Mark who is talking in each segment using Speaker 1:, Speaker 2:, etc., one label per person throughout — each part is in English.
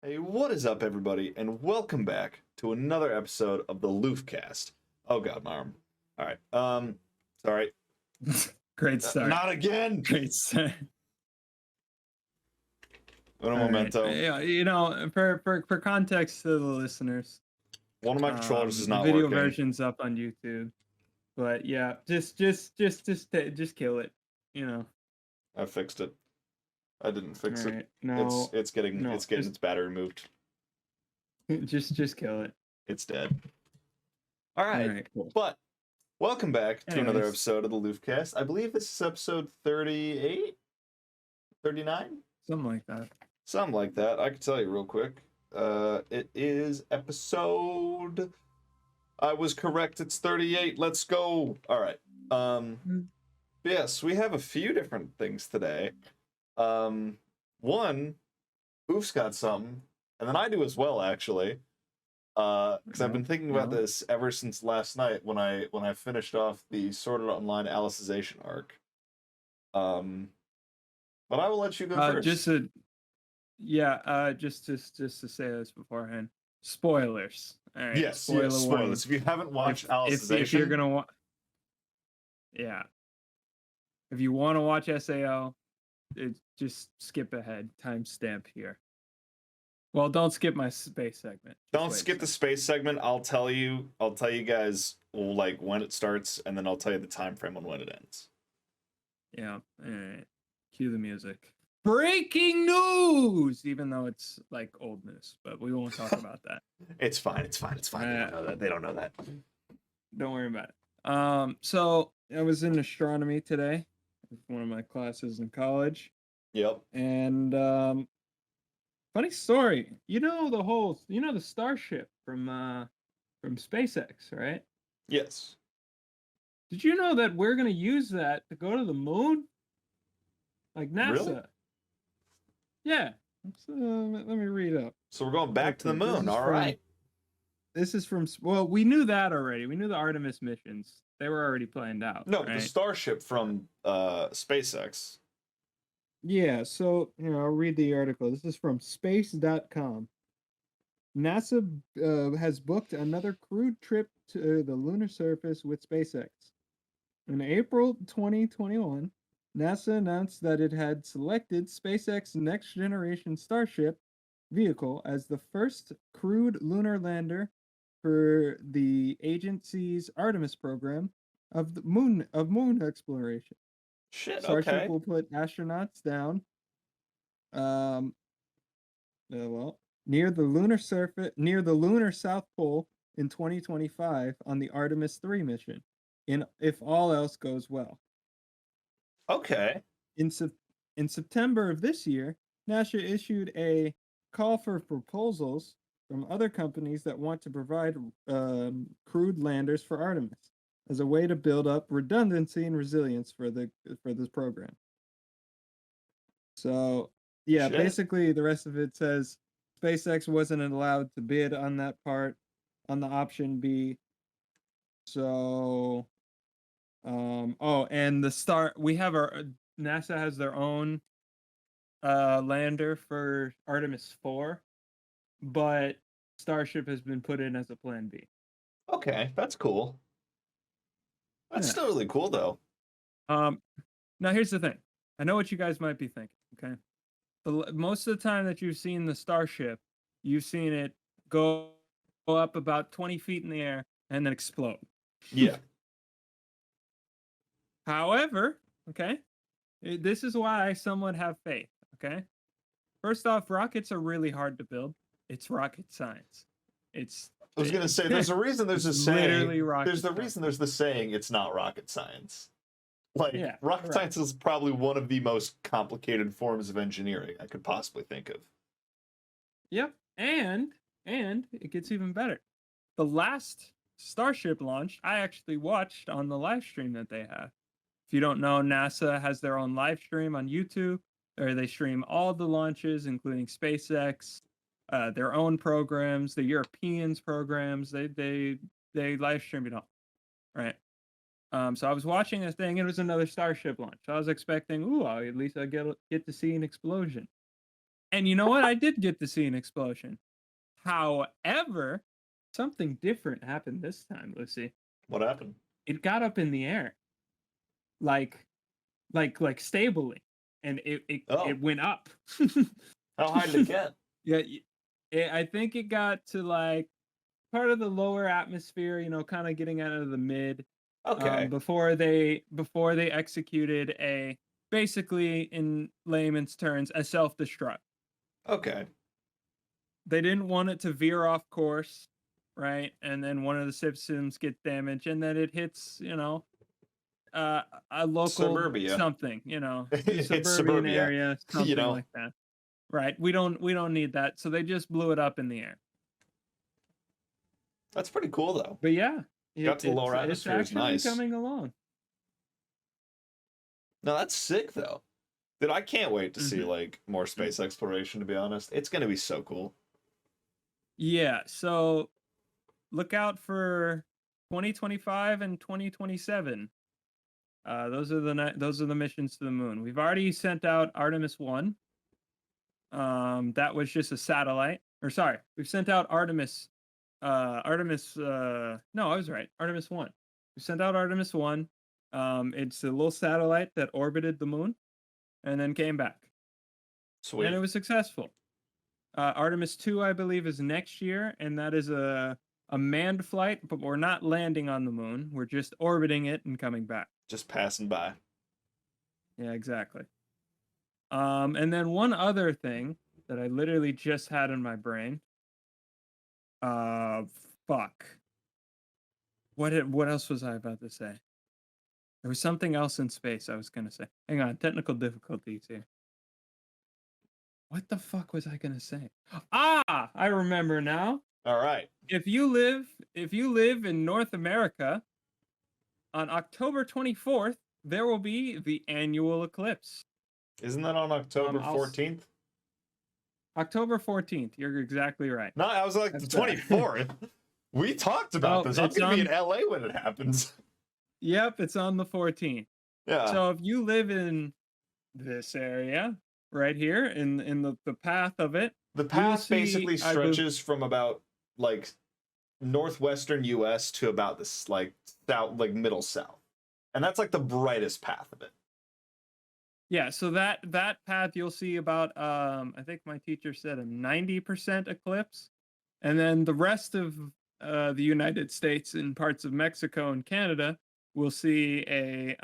Speaker 1: Hey, what is up, everybody, and welcome back to another episode of the LoofCast. Oh God, my arm. All right. Sorry.
Speaker 2: Great start.
Speaker 1: Not again.
Speaker 2: Great start.
Speaker 1: Un
Speaker 2: All right.
Speaker 1: momento.
Speaker 2: Yeah, for context to the listeners,
Speaker 1: One of my controllers is
Speaker 2: the
Speaker 1: not
Speaker 2: video
Speaker 1: working.
Speaker 2: version's up on YouTube. But yeah, just kill it.
Speaker 1: I fixed it. I didn't fix
Speaker 2: All
Speaker 1: it.
Speaker 2: right. No,
Speaker 1: It's getting its battery removed.
Speaker 2: just kill it.
Speaker 1: It's dead. All right.
Speaker 2: All right. Cool.
Speaker 1: But welcome back to another
Speaker 2: Anyways.
Speaker 1: episode of the LoofCast. I believe this is episode 38, 39,
Speaker 2: Something like that.
Speaker 1: something like that. I can tell you real quick. It is episode. I was correct. It's 38. Let's go. All right. Yes, we have a few different things today. One, Oof's got something, and then I do as well, actually. Because I've been thinking about this ever since last night when I finished off the Sword Art Online Alicization arc. But I will let you go first.
Speaker 2: Just to say this beforehand. Spoilers. All right.
Speaker 1: Yes, spoilers. If you haven't watched Alicization,
Speaker 2: if you're gonna yeah. If you want to watch SAO, just skip ahead. Timestamp here. Well, don't skip my space segment.
Speaker 1: Don't skip the space segment. I'll tell you guys like when it starts, and then I'll tell you the time frame on when it ends.
Speaker 2: Yeah. All right. Cue the music. Breaking news! Even though it's like old news, but we won't talk about that.
Speaker 1: It's fine. They don't know that.
Speaker 2: Don't worry about it. So I was in astronomy today. One of my classes in college.
Speaker 1: Yep.
Speaker 2: And funny story. The Starship from SpaceX, right?
Speaker 1: Yes.
Speaker 2: Did you know that we're gonna use that to go to the moon? Like NASA.
Speaker 1: Really?
Speaker 2: Yeah. Let me read up.
Speaker 1: So we're going back to the moon. All right.
Speaker 2: This is from. Well, we knew that already. We knew the Artemis missions. They were already planned out.
Speaker 1: No,
Speaker 2: right?
Speaker 1: the Starship from SpaceX.
Speaker 2: Yeah, so I'll read the article. This is from space.com. NASA has booked another crewed trip to the lunar surface with SpaceX. In April 2021, NASA announced that it had selected SpaceX next generation Starship vehicle as the first crewed lunar lander for the agency's Artemis program of moon exploration.
Speaker 1: Shit.
Speaker 2: Starship
Speaker 1: Okay.
Speaker 2: will put astronauts down, near the lunar South Pole in 2025 on the Artemis 3 mission, if all else goes well.
Speaker 1: Okay.
Speaker 2: In September of this year, NASA issued a call for proposals from other companies that want to provide crewed landers for Artemis as a way to build up redundancy and resilience for this program. So, yeah, basically the rest of it says SpaceX wasn't allowed to bid on that part, on the option B. So, and NASA has their own lander for Artemis 4, but Starship has been put in as a plan B.
Speaker 1: Okay, that's cool. That's still really cool, though.
Speaker 2: Now here's the thing. I know what you guys might be thinking, okay? Most of the time that you've seen the Starship, you've seen it go up about 20 feet in the air and then explode.
Speaker 1: Yeah.
Speaker 2: However, okay, this is why I somewhat have faith, okay? First off, rockets are really hard to build. It's rocket science.
Speaker 1: I was gonna say there's a reason there's a saying. There's the reason there's the saying it's not rocket science. Like rocket science is probably one of the most complicated forms of engineering I could possibly think of.
Speaker 2: Yep, and it gets even better. The last Starship launch, I actually watched on the live stream that they have. If you don't know, NASA has their own live stream on YouTube, where they stream all the launches, including SpaceX, their own programs, the Europeans' programs. They live stream it all, right? So I was watching this thing. It was another Starship launch. So I was expecting, at least I get to see an explosion. And you know what? I did get to see an explosion. However, something different happened this time, Lucy.
Speaker 1: What happened?
Speaker 2: It got up in the air, like stably, and it went up.
Speaker 1: How high did it get?
Speaker 2: Yeah, I think it got to like part of the lower atmosphere, you know, kind of getting out of the mid.
Speaker 1: Okay.
Speaker 2: Before they executed basically in layman's terms, a self-destruct.
Speaker 1: Okay.
Speaker 2: They didn't want it to veer off course, right? And then one of the systems gets damaged, and then it hits, you know, a local
Speaker 1: Suburbia.
Speaker 2: Something, you know,
Speaker 1: It's
Speaker 2: suburban
Speaker 1: suburbia,
Speaker 2: area, something
Speaker 1: you know.
Speaker 2: like that. Right. We don't need that. So they just blew it up in the air.
Speaker 1: That's pretty cool though.
Speaker 2: But yeah,
Speaker 1: Got to the lower
Speaker 2: it's
Speaker 1: atmosphere is
Speaker 2: actually
Speaker 1: nice.
Speaker 2: coming along.
Speaker 1: No, that's sick though. Dude, I can't wait to see like more space exploration, to be honest. It's gonna be so cool.
Speaker 2: Yeah, so look out for 2025 and 2027. Those are the missions to the moon. We've already sent out Artemis 1. That was just a satellite. Or sorry, we've sent out Artemis no, I was right. Artemis 1. We sent out Artemis 1. It's a little satellite that orbited the moon and then came back.
Speaker 1: Sweet.
Speaker 2: And it was successful. Artemis 2, I believe, is next year, and that is a manned flight, but we're not landing on the moon. We're just orbiting it and coming back.
Speaker 1: Just passing by.
Speaker 2: Yeah, exactly. And then one other thing that I literally just had in my brain. Fuck. What else was I about to say? There was something else in space I was gonna say. Hang on, technical difficulties here. What the fuck was I gonna say? Ah, I remember now.
Speaker 1: All right.
Speaker 2: If you live in North America, on October 24th, there will be the annual eclipse.
Speaker 1: Isn't that on October 14th?
Speaker 2: October 14th. You're exactly right.
Speaker 1: No, I was like the 24th. We talked about this. I'm gonna be in LA when it happens.
Speaker 2: Yep, it's on the 14th.
Speaker 1: Yeah.
Speaker 2: So if you live in this area right here in the path of it,
Speaker 1: the path basically stretches from about like northwestern US to about this like south, like middle south. And that's like the brightest path of it.
Speaker 2: Yeah, so that path you'll see about I think my teacher said a 90% eclipse. And then the rest of the United States and parts of Mexico and Canada will see a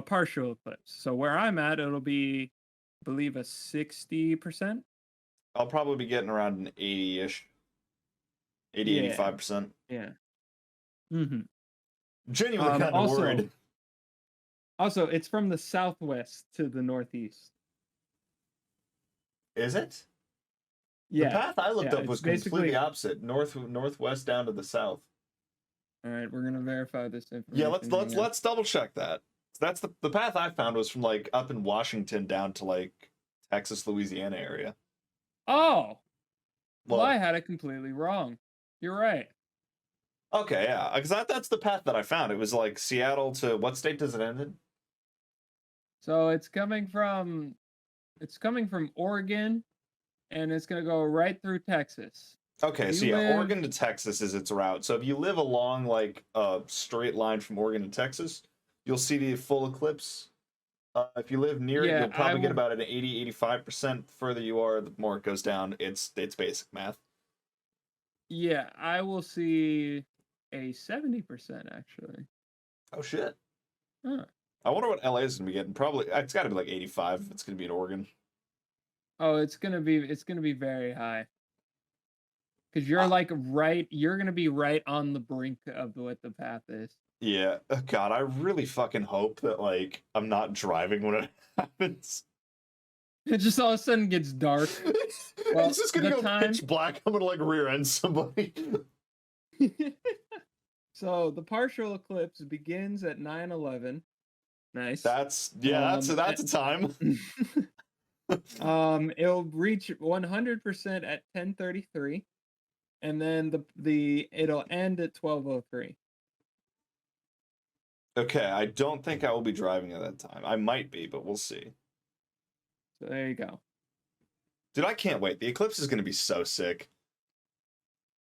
Speaker 2: partial eclipse. So where I'm at, it'll be, I believe, a 60%.
Speaker 1: I'll probably be getting around an 80-ish. 85%.
Speaker 2: Yeah.
Speaker 1: Genuinely kind of worried.
Speaker 2: Also, it's from the southwest to the northeast.
Speaker 1: Is it?
Speaker 2: Yeah.
Speaker 1: The path I looked up was completely opposite. Northwest down to the south.
Speaker 2: All right, we're gonna verify this information.
Speaker 1: Yeah, let's double check that. That's the path I found was from like up in Washington down to like Texas, Louisiana area.
Speaker 2: Oh. Well, I had it completely wrong. You're right.
Speaker 1: Okay, yeah, because that's the path that I found. It was like Seattle to what state does it end in?
Speaker 2: So it's coming from Oregon, and it's gonna go right through Texas.
Speaker 1: Okay, so yeah, Oregon to Texas is its route. So if you live along like a straight line from Oregon to Texas, you'll see the full eclipse. If you live near it, you'll probably get about an 80-85%. Further you are, the more it goes down. It's basic math.
Speaker 2: Yeah, I will see a 70% actually.
Speaker 1: Oh shit.
Speaker 2: Huh.
Speaker 1: I wonder what LA is gonna be getting. Probably it's got to be like 85 if it's gonna be in Oregon.
Speaker 2: Oh, it's gonna be very high. Because you're like you're gonna be right on the brink of what the path is.
Speaker 1: Yeah. Oh, God, I really fucking hope that like I'm not driving when it happens.
Speaker 2: It just all of a sudden gets dark. Well,
Speaker 1: it's just gonna go pitch black. I'm gonna like rear end somebody.
Speaker 2: So the partial eclipse begins at 9:11. Nice.
Speaker 1: That's a time.
Speaker 2: It'll reach 100% at 10:33, and then it'll end at 12:03.
Speaker 1: Okay, I don't think I will be driving at that time. I might be, but we'll see.
Speaker 2: So there you go.
Speaker 1: Dude, I can't wait. The eclipse is going to be so sick.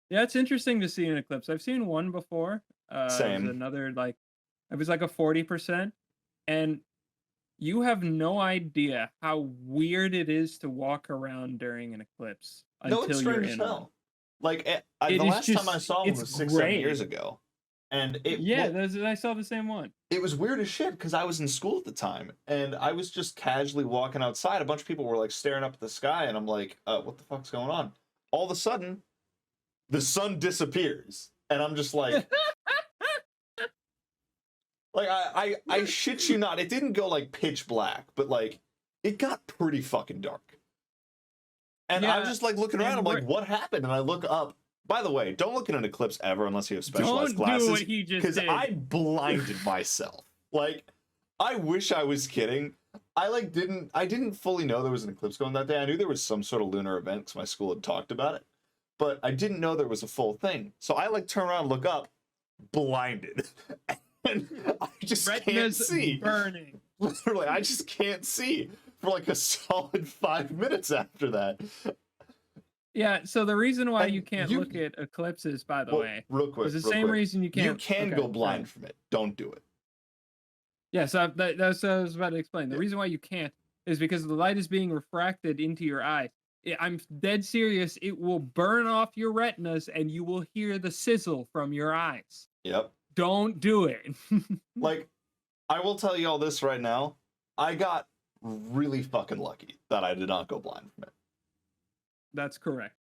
Speaker 2: Yeah, it's interesting to see an eclipse. I've seen one before.
Speaker 1: Same.
Speaker 2: It was another it was like a 40%, and you have no idea how weird it is to walk around during an eclipse
Speaker 1: No, it's
Speaker 2: until you're
Speaker 1: strange as
Speaker 2: in one.
Speaker 1: hell. Like, the
Speaker 2: It is
Speaker 1: last time I
Speaker 2: just
Speaker 1: saw one
Speaker 2: it's
Speaker 1: was 6-7
Speaker 2: gray.
Speaker 1: years ago. And
Speaker 2: I saw the same one.
Speaker 1: it was weird as shit because I was in school at the time and I was just casually walking outside. A bunch of people were like staring up at the sky, and I'm like, what the fuck's going on? All of a sudden, the sun disappears, and I'm just like, like I shit you not, it didn't go like pitch black, but like it got pretty fucking dark. And I'm just like looking around, I'm like, what happened? And I look up. By the way, don't look at an eclipse ever unless you have specialized glasses.
Speaker 2: Don't do what he just did.
Speaker 1: Because I blinded myself. Like, I wish I was kidding. I didn't fully know there was an eclipse going that day. I knew there was some sort of lunar event because my school had talked about it. But I didn't know there was a full thing. So I turn around and look up, blinded. And I just can't see.
Speaker 2: Burning.
Speaker 1: Literally, I just can't see for like a solid 5 minutes after that.
Speaker 2: Yeah, so the reason why you can't look at eclipses, by the way,
Speaker 1: real quick,
Speaker 2: is the same reason you can't.
Speaker 1: You can go blind from it. Don't do it.
Speaker 2: Yeah, so that's what I was about to explain. The reason why you can't is because the light is being refracted into your eye. I'm dead serious. It will burn off your retinas, and you will hear the sizzle from your eyes.
Speaker 1: Yep.
Speaker 2: Don't do it.
Speaker 1: Like, I will tell you all this right now. I got really fucking lucky that I did not go blind from it.
Speaker 2: That's correct.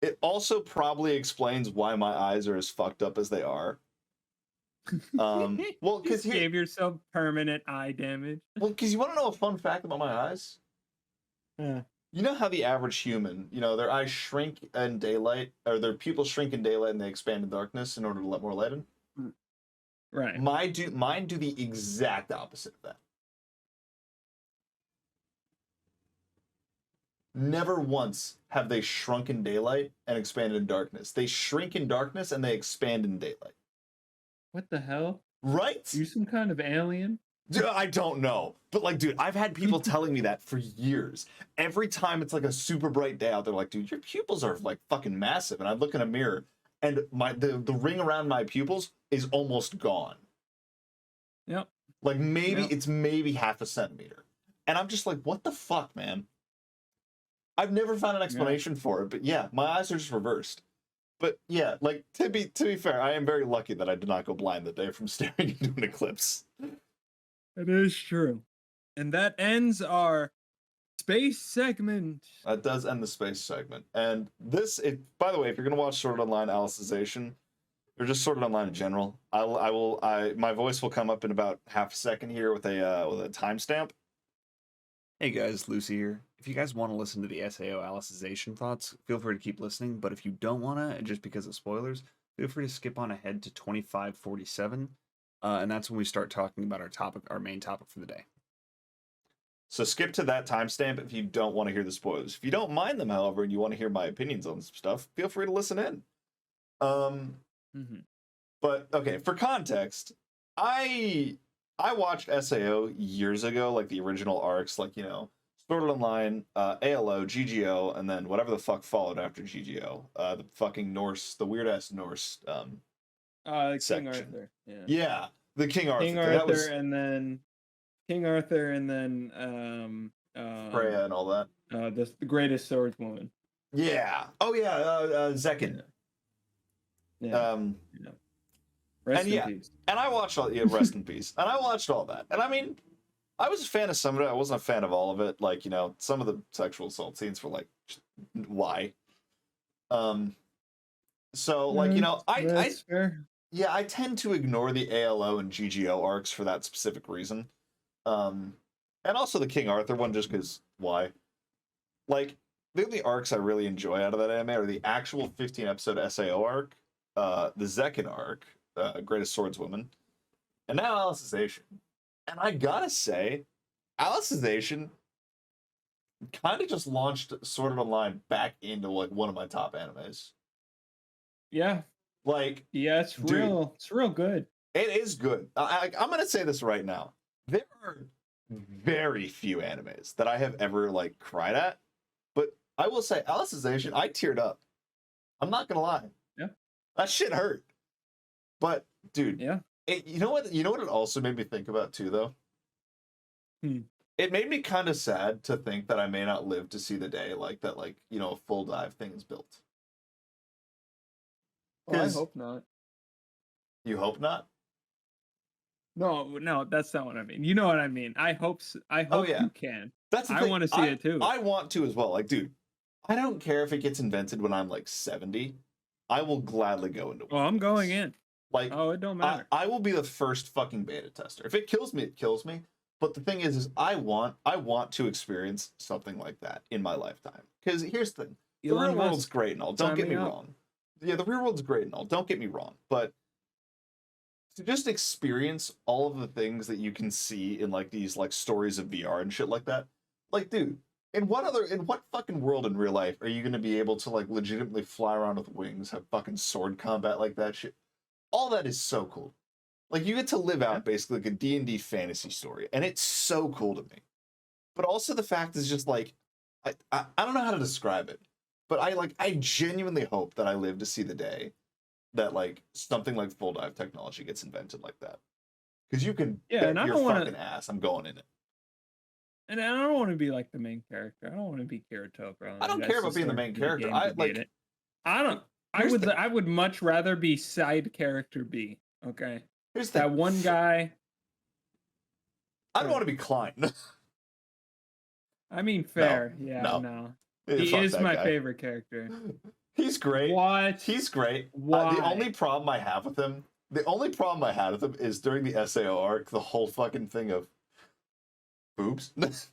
Speaker 1: It also probably explains why my eyes are as fucked up as they are. Well, because
Speaker 2: you gave yourself permanent eye damage.
Speaker 1: Well, because you want to know a fun fact about my eyes?
Speaker 2: Yeah.
Speaker 1: You know how the average human, their eyes shrink in daylight, or their pupils shrink in daylight and they expand in darkness in order to let more light in?
Speaker 2: Right.
Speaker 1: Mine do the exact opposite of that. Never once have they shrunk in daylight and expanded in darkness. They shrink in darkness and they expand in daylight.
Speaker 2: What the hell?
Speaker 1: Right?
Speaker 2: You some kind of alien?
Speaker 1: Dude, I don't know. But like, dude, I've had people telling me that for years. Every time it's like a super bright day out, they're like, dude, your pupils are like fucking massive. And I look in a mirror and the ring around my pupils is almost gone.
Speaker 2: Yep.
Speaker 1: Like it's maybe half a centimeter. And I'm just like, what the fuck, man? I've never found an explanation for it, but yeah, my eyes are just reversed. But yeah, like to be fair, I am very lucky that I did not go blind that day from staring into an eclipse.
Speaker 2: That is true. And that ends our space segment.
Speaker 1: That does end the space segment. And by the way, if you're gonna watch Sword Art Online Alicization, or just Sword Art Online in general, my voice will come up in about half a second here with a timestamp.
Speaker 3: Hey guys, Lucii here. If you guys want to listen to the SAO Alicization thoughts, feel free to keep listening, but if you don't want to, just because of spoilers, feel free to skip on ahead to 2547, and that's when we start talking about our main topic for the day.
Speaker 1: So skip to that timestamp if you don't want to hear the spoilers. If you don't mind them, however, and you want to hear my opinions on some stuff, feel free to listen in. But okay, for context, I watched SAO years ago, like the original arcs, like, Sword Art Online, ALO, GGO, and then whatever the fuck followed after GGO. The fucking Norse, the weird-ass Norse section.
Speaker 2: King Arthur.
Speaker 1: Yeah, the King Arthur.
Speaker 2: And then King Arthur, and then
Speaker 1: Freya and all that.
Speaker 2: The greatest swordswoman.
Speaker 1: Yeah. Oh yeah, Zekin.
Speaker 2: Yeah. Rest in peace.
Speaker 1: And I watched rest in peace. And I watched all that. And I mean, I was a fan of some of it. I wasn't a fan of all of it. Like, some of the sexual assault scenes were like, why? So like,
Speaker 2: that's fair.
Speaker 1: Yeah, I tend to ignore the ALO and GGO arcs for that specific reason. And also the King Arthur one, just because why? Like, the only arcs I really enjoy out of that anime are the actual 15-episode SAO arc, the Zekin arc, Greatest Swordswoman, and now Alicization. And I gotta say, Alicization kind of just launched Sword Art Online back into like one of my top animes.
Speaker 2: Yeah.
Speaker 1: Like,
Speaker 2: yeah, it's real. It's real good.
Speaker 1: It is good. I'm gonna say this right now. There are very few animes that I have ever like cried at. But I will say, Alicization, I teared up. I'm not gonna lie.
Speaker 2: Yeah.
Speaker 1: That shit hurt. But dude,
Speaker 2: Yeah.
Speaker 1: you know what? You know what it also made me think about too, though. It made me kind of sad to think that I may not live to see the day like that, like a full dive thing is built.
Speaker 2: Well, I hope not.
Speaker 1: You hope not?
Speaker 2: No, that's not what I mean. You know what I mean. I hope you can.
Speaker 1: That's the
Speaker 2: I
Speaker 1: thing.
Speaker 2: want to see it too.
Speaker 1: I want to as well. Like, dude, I don't care if it gets invented when I'm like 70. I will gladly go into it.
Speaker 2: Oh, I'm going in.
Speaker 1: Like,
Speaker 2: it don't matter.
Speaker 1: I will be the first fucking beta tester. If it kills me, it kills me. But the thing is I want to experience something like that in my lifetime. Because here's the thing. The real world's great and all. Don't get me wrong. Yeah, the real world's great and all. Don't get me wrong. But to just experience all of the things that you can see in like these like stories of VR and shit like that. Like, dude, in what fucking world in real life are you gonna be able to like legitimately fly around with wings, have fucking sword combat like that shit? All that is so cool. Like, you get to live out basically like a D&D fantasy story, and it's so cool to me. But also the fact is just like, I don't know how to describe it, but I genuinely hope that I live to see the day that like something like full dive technology gets invented like that. Because you can bet your fucking ass I'm going in it.
Speaker 2: And I don't want to be like the main character. I don't want to be Kirito, bro.
Speaker 1: I don't care about being the main character.
Speaker 2: I would much rather be side character B. Okay.
Speaker 1: Here's
Speaker 2: that one guy.
Speaker 1: I don't want to be Klein.
Speaker 2: I mean, fair. No. He is my favorite character.
Speaker 1: He's great.
Speaker 2: What?
Speaker 1: He's great.
Speaker 2: Why?
Speaker 1: The only problem I had with him is during the SAO arc, the whole fucking thing of boobs. That's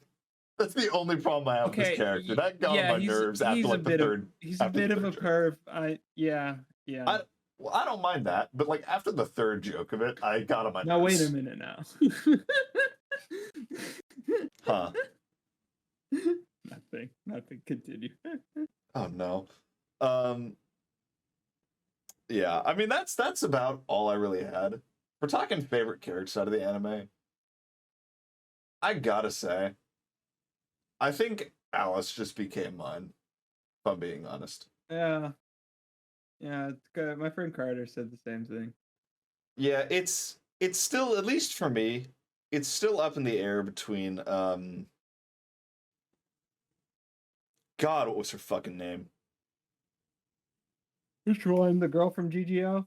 Speaker 1: the only problem I have with this character. That got on my nerves after like the third.
Speaker 2: He's a bit of a perv.
Speaker 1: I don't mind that, but like after the third joke of it, I got on my nerves.
Speaker 2: Now wait a minute now.
Speaker 1: Huh?
Speaker 2: Nothing. Continue.
Speaker 1: Oh no. Yeah, I mean that's about all I really had. We're talking favorite characters out of the anime. I gotta say, I think Alice just became mine, if I'm being honest.
Speaker 2: Yeah, it's good. My friend Carter said the same thing.
Speaker 1: Yeah, it's still, at least for me, it's still up in the air between God, what was her fucking name?
Speaker 2: Which one? The girl from GGO?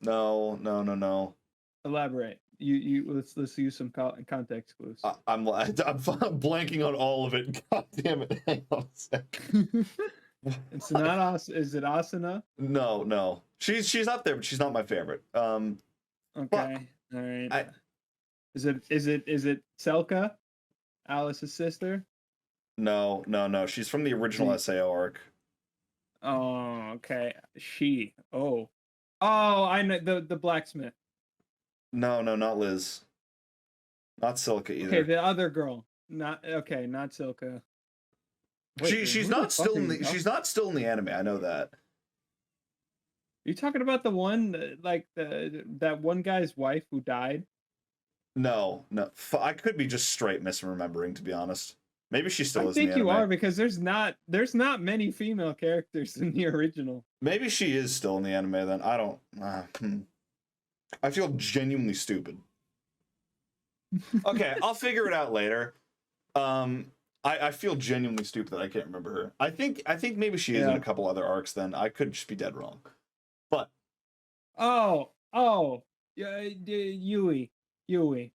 Speaker 1: No.
Speaker 2: Elaborate. You let's use some context clues.
Speaker 1: I'm blanking on all of it. God damn it! Hang on a sec.
Speaker 2: It's not Is it Asuna?
Speaker 1: No. She's up there, but she's not my favorite.
Speaker 2: Okay. All right. Is it Selka? Alice's sister?
Speaker 1: No. She's from the original SAO arc.
Speaker 2: Oh, okay. I know the blacksmith.
Speaker 1: No, not Liz. Not Silka either.
Speaker 2: Okay, the other girl. Not Silka. Wait,
Speaker 1: she's not still in the she's not still in the anime. I know that.
Speaker 2: Are you talking about the one that one guy's wife who died?
Speaker 1: No. I could be just straight misremembering, to be honest. Maybe she still is in the anime.
Speaker 2: I think you are, because there's not many female characters in the original.
Speaker 1: Maybe she is still in the anime then. I don't. I feel genuinely stupid. Okay, I'll figure it out later. I feel genuinely stupid that I can't remember her. I think maybe she is in a couple other arcs then. I could just be dead wrong. But
Speaker 2: Yui.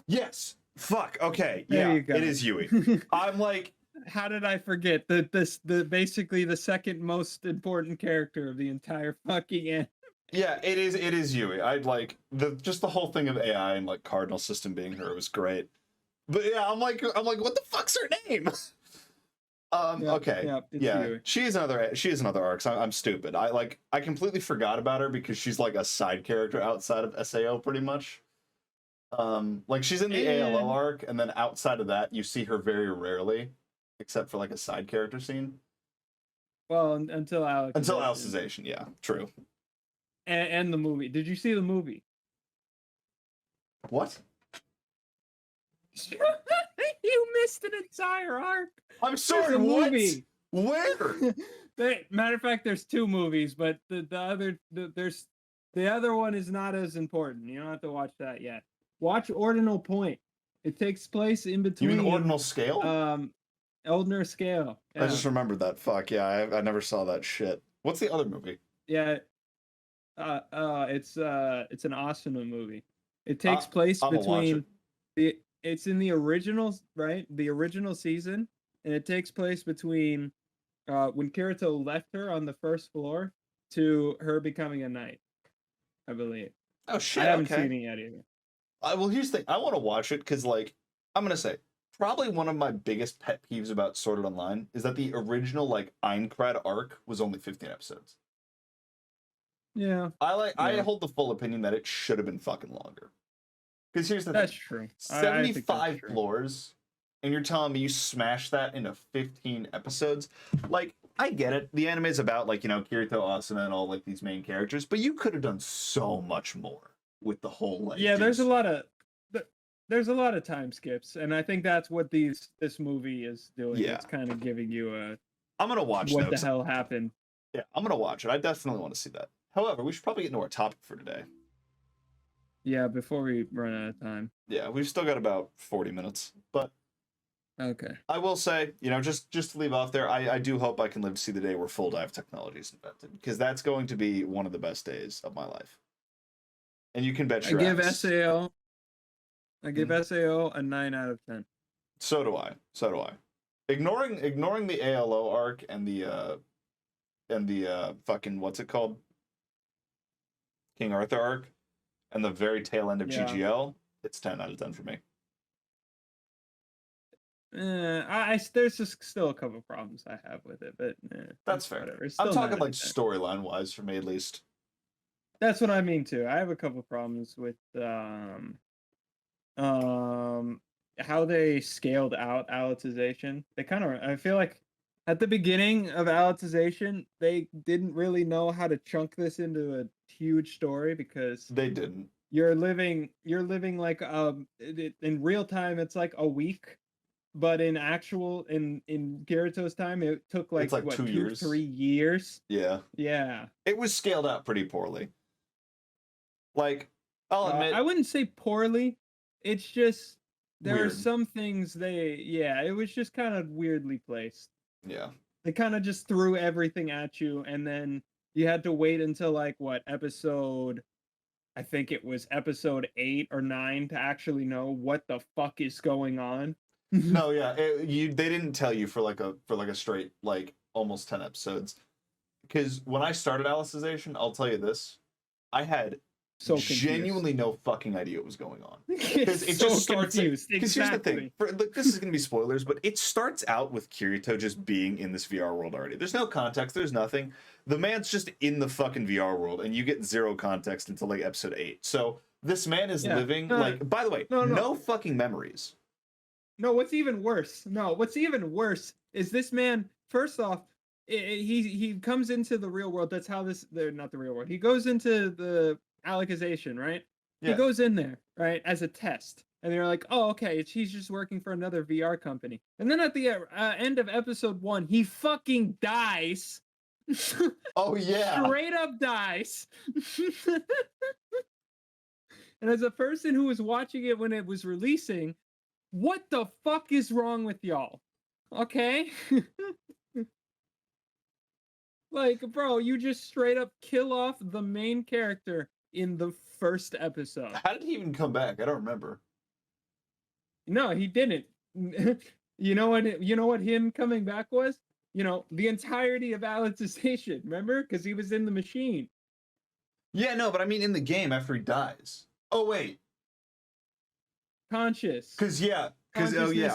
Speaker 1: Yes. Fuck. Okay. Yeah. It is Yui. I'm like,
Speaker 2: how did I forget the basically the second most important character of the entire fucking anime?
Speaker 1: Yeah, it is Yui. I'd like the whole thing of AI and like cardinal system being her was great. But yeah, I'm like, what the fuck's her name? Okay. Yeah. She is another arc. So I'm stupid. I completely forgot about her because she's like a side character outside of SAO pretty much. Like she's in the ALO arc, and then outside of that, you see her very rarely, except for like a side character scene.
Speaker 2: Well, until
Speaker 1: Alicization, yeah, true.
Speaker 2: And the movie. Did you see the movie?
Speaker 1: What?
Speaker 2: You missed an entire arc.
Speaker 1: I'm sorry,
Speaker 2: There's a
Speaker 1: what?
Speaker 2: movie.
Speaker 1: Where?
Speaker 2: Matter of fact, there's 2 movies, but the other one is not as important. You don't have to watch that yet. Watch Ordinal Point. It takes place in
Speaker 1: You
Speaker 2: between.
Speaker 1: mean Ordinal Scale?
Speaker 2: Ordinal Scale.
Speaker 1: I just remembered that. Fuck yeah, I never saw that shit. What's the other movie?
Speaker 2: Yeah. It's an awesome movie. It takes place between it's in the original, right? The original season, and it takes place between when Kirito left her on the first floor to her becoming a knight, I believe.
Speaker 1: Oh shit!
Speaker 2: I haven't
Speaker 1: okay.
Speaker 2: seen it yet either.
Speaker 1: Well, here's the thing. I want to watch it because, like, I'm gonna say probably one of my biggest pet peeves about Sword Art Online is that the original like Aincrad arc was only 15 episodes.
Speaker 2: Yeah.
Speaker 1: I hold the full opinion that it should have been fucking longer. Because here's the thing.
Speaker 2: That's true.
Speaker 1: 75 floors, and you're telling me you smash that into 15 episodes? Like, I get it. The anime is about, like, you know, Kirito, Asuna, and all, like, these main characters, but you could have done so much more with the whole, like...
Speaker 2: Yeah, there's a lot of time skips, and I think that's what this movie is doing.
Speaker 1: Yeah.
Speaker 2: It's kind of giving you a...
Speaker 1: I'm gonna watch
Speaker 2: what the hell happened.
Speaker 1: Yeah, I'm gonna watch it. I definitely want to see that. However, we should probably get into our topic for today.
Speaker 2: Yeah, before we run out of time.
Speaker 1: Yeah, we've still got about 40 minutes, but
Speaker 2: okay.
Speaker 1: I will say, you know, just to leave off there, I do hope I can live to see the day where full dive technology is invented, because that's going to be one of the best days of my life. And you can bet your ass.
Speaker 2: I give SAO a 9 out of 10.
Speaker 1: So do I. Ignoring the ALO arc and the fucking what's it called? King Arthur arc and the very tail end of GGL, it's 10 out of 10 for me.
Speaker 2: There's just still a couple problems I have with it, but
Speaker 1: that's fair. I'm talking like storyline wise for me at least.
Speaker 2: That's what I mean too. I have a couple problems with how they scaled out Alicization. I feel like at the beginning of Alicization, they didn't really know how to chunk this into a huge story because
Speaker 1: they didn't.
Speaker 2: You're living like in real time it's like a week, but in Kirito's time it took like,
Speaker 1: what, 2 years,
Speaker 2: 3 years.
Speaker 1: Yeah. It was scaled out pretty poorly. Like, I'll admit,
Speaker 2: I wouldn't say poorly. It's just there
Speaker 1: weird.
Speaker 2: are some things it was just kind of weirdly placed.
Speaker 1: Yeah.
Speaker 2: They kind of just threw everything at you, and then you had to wait until like episode 8 or 9 to actually know what the fuck is going on.
Speaker 1: No, yeah, they didn't tell you for like a straight like almost 10 episodes. Because when I started Alicization, I'll tell you this, I had genuinely no fucking idea what was going on. Because it just starts. Because here's the thing, this is gonna be spoilers, but it starts out with Kirito just being in this VR world already. There's no context. There's nothing. The man's just in the fucking VR world, and you get zero context until like episode 8. So this man is living like. By the way, no fucking memories.
Speaker 2: No, what's even worse is this man. First off, he comes into the real world. That's how they're not the real world. He goes into the Alicization, right? Yeah. He goes in there, right, as a test. And they're like, oh, okay, he's just working for another VR company. And then at the end of episode 1, he fucking dies.
Speaker 1: Oh, yeah.
Speaker 2: Straight up dies. And as a person who was watching it when it was releasing, what the fuck is wrong with y'all? Okay? Like, bro, you just straight up kill off the main character in the first episode.
Speaker 1: How did he even come back? I don't remember.
Speaker 2: No, he didn't. You know what him coming back was? You know, the entirety of Alicization, remember? Because he was in the machine.
Speaker 1: Yeah, no, but I mean in the game after he dies. Oh, wait.
Speaker 2: Conscious.
Speaker 1: Because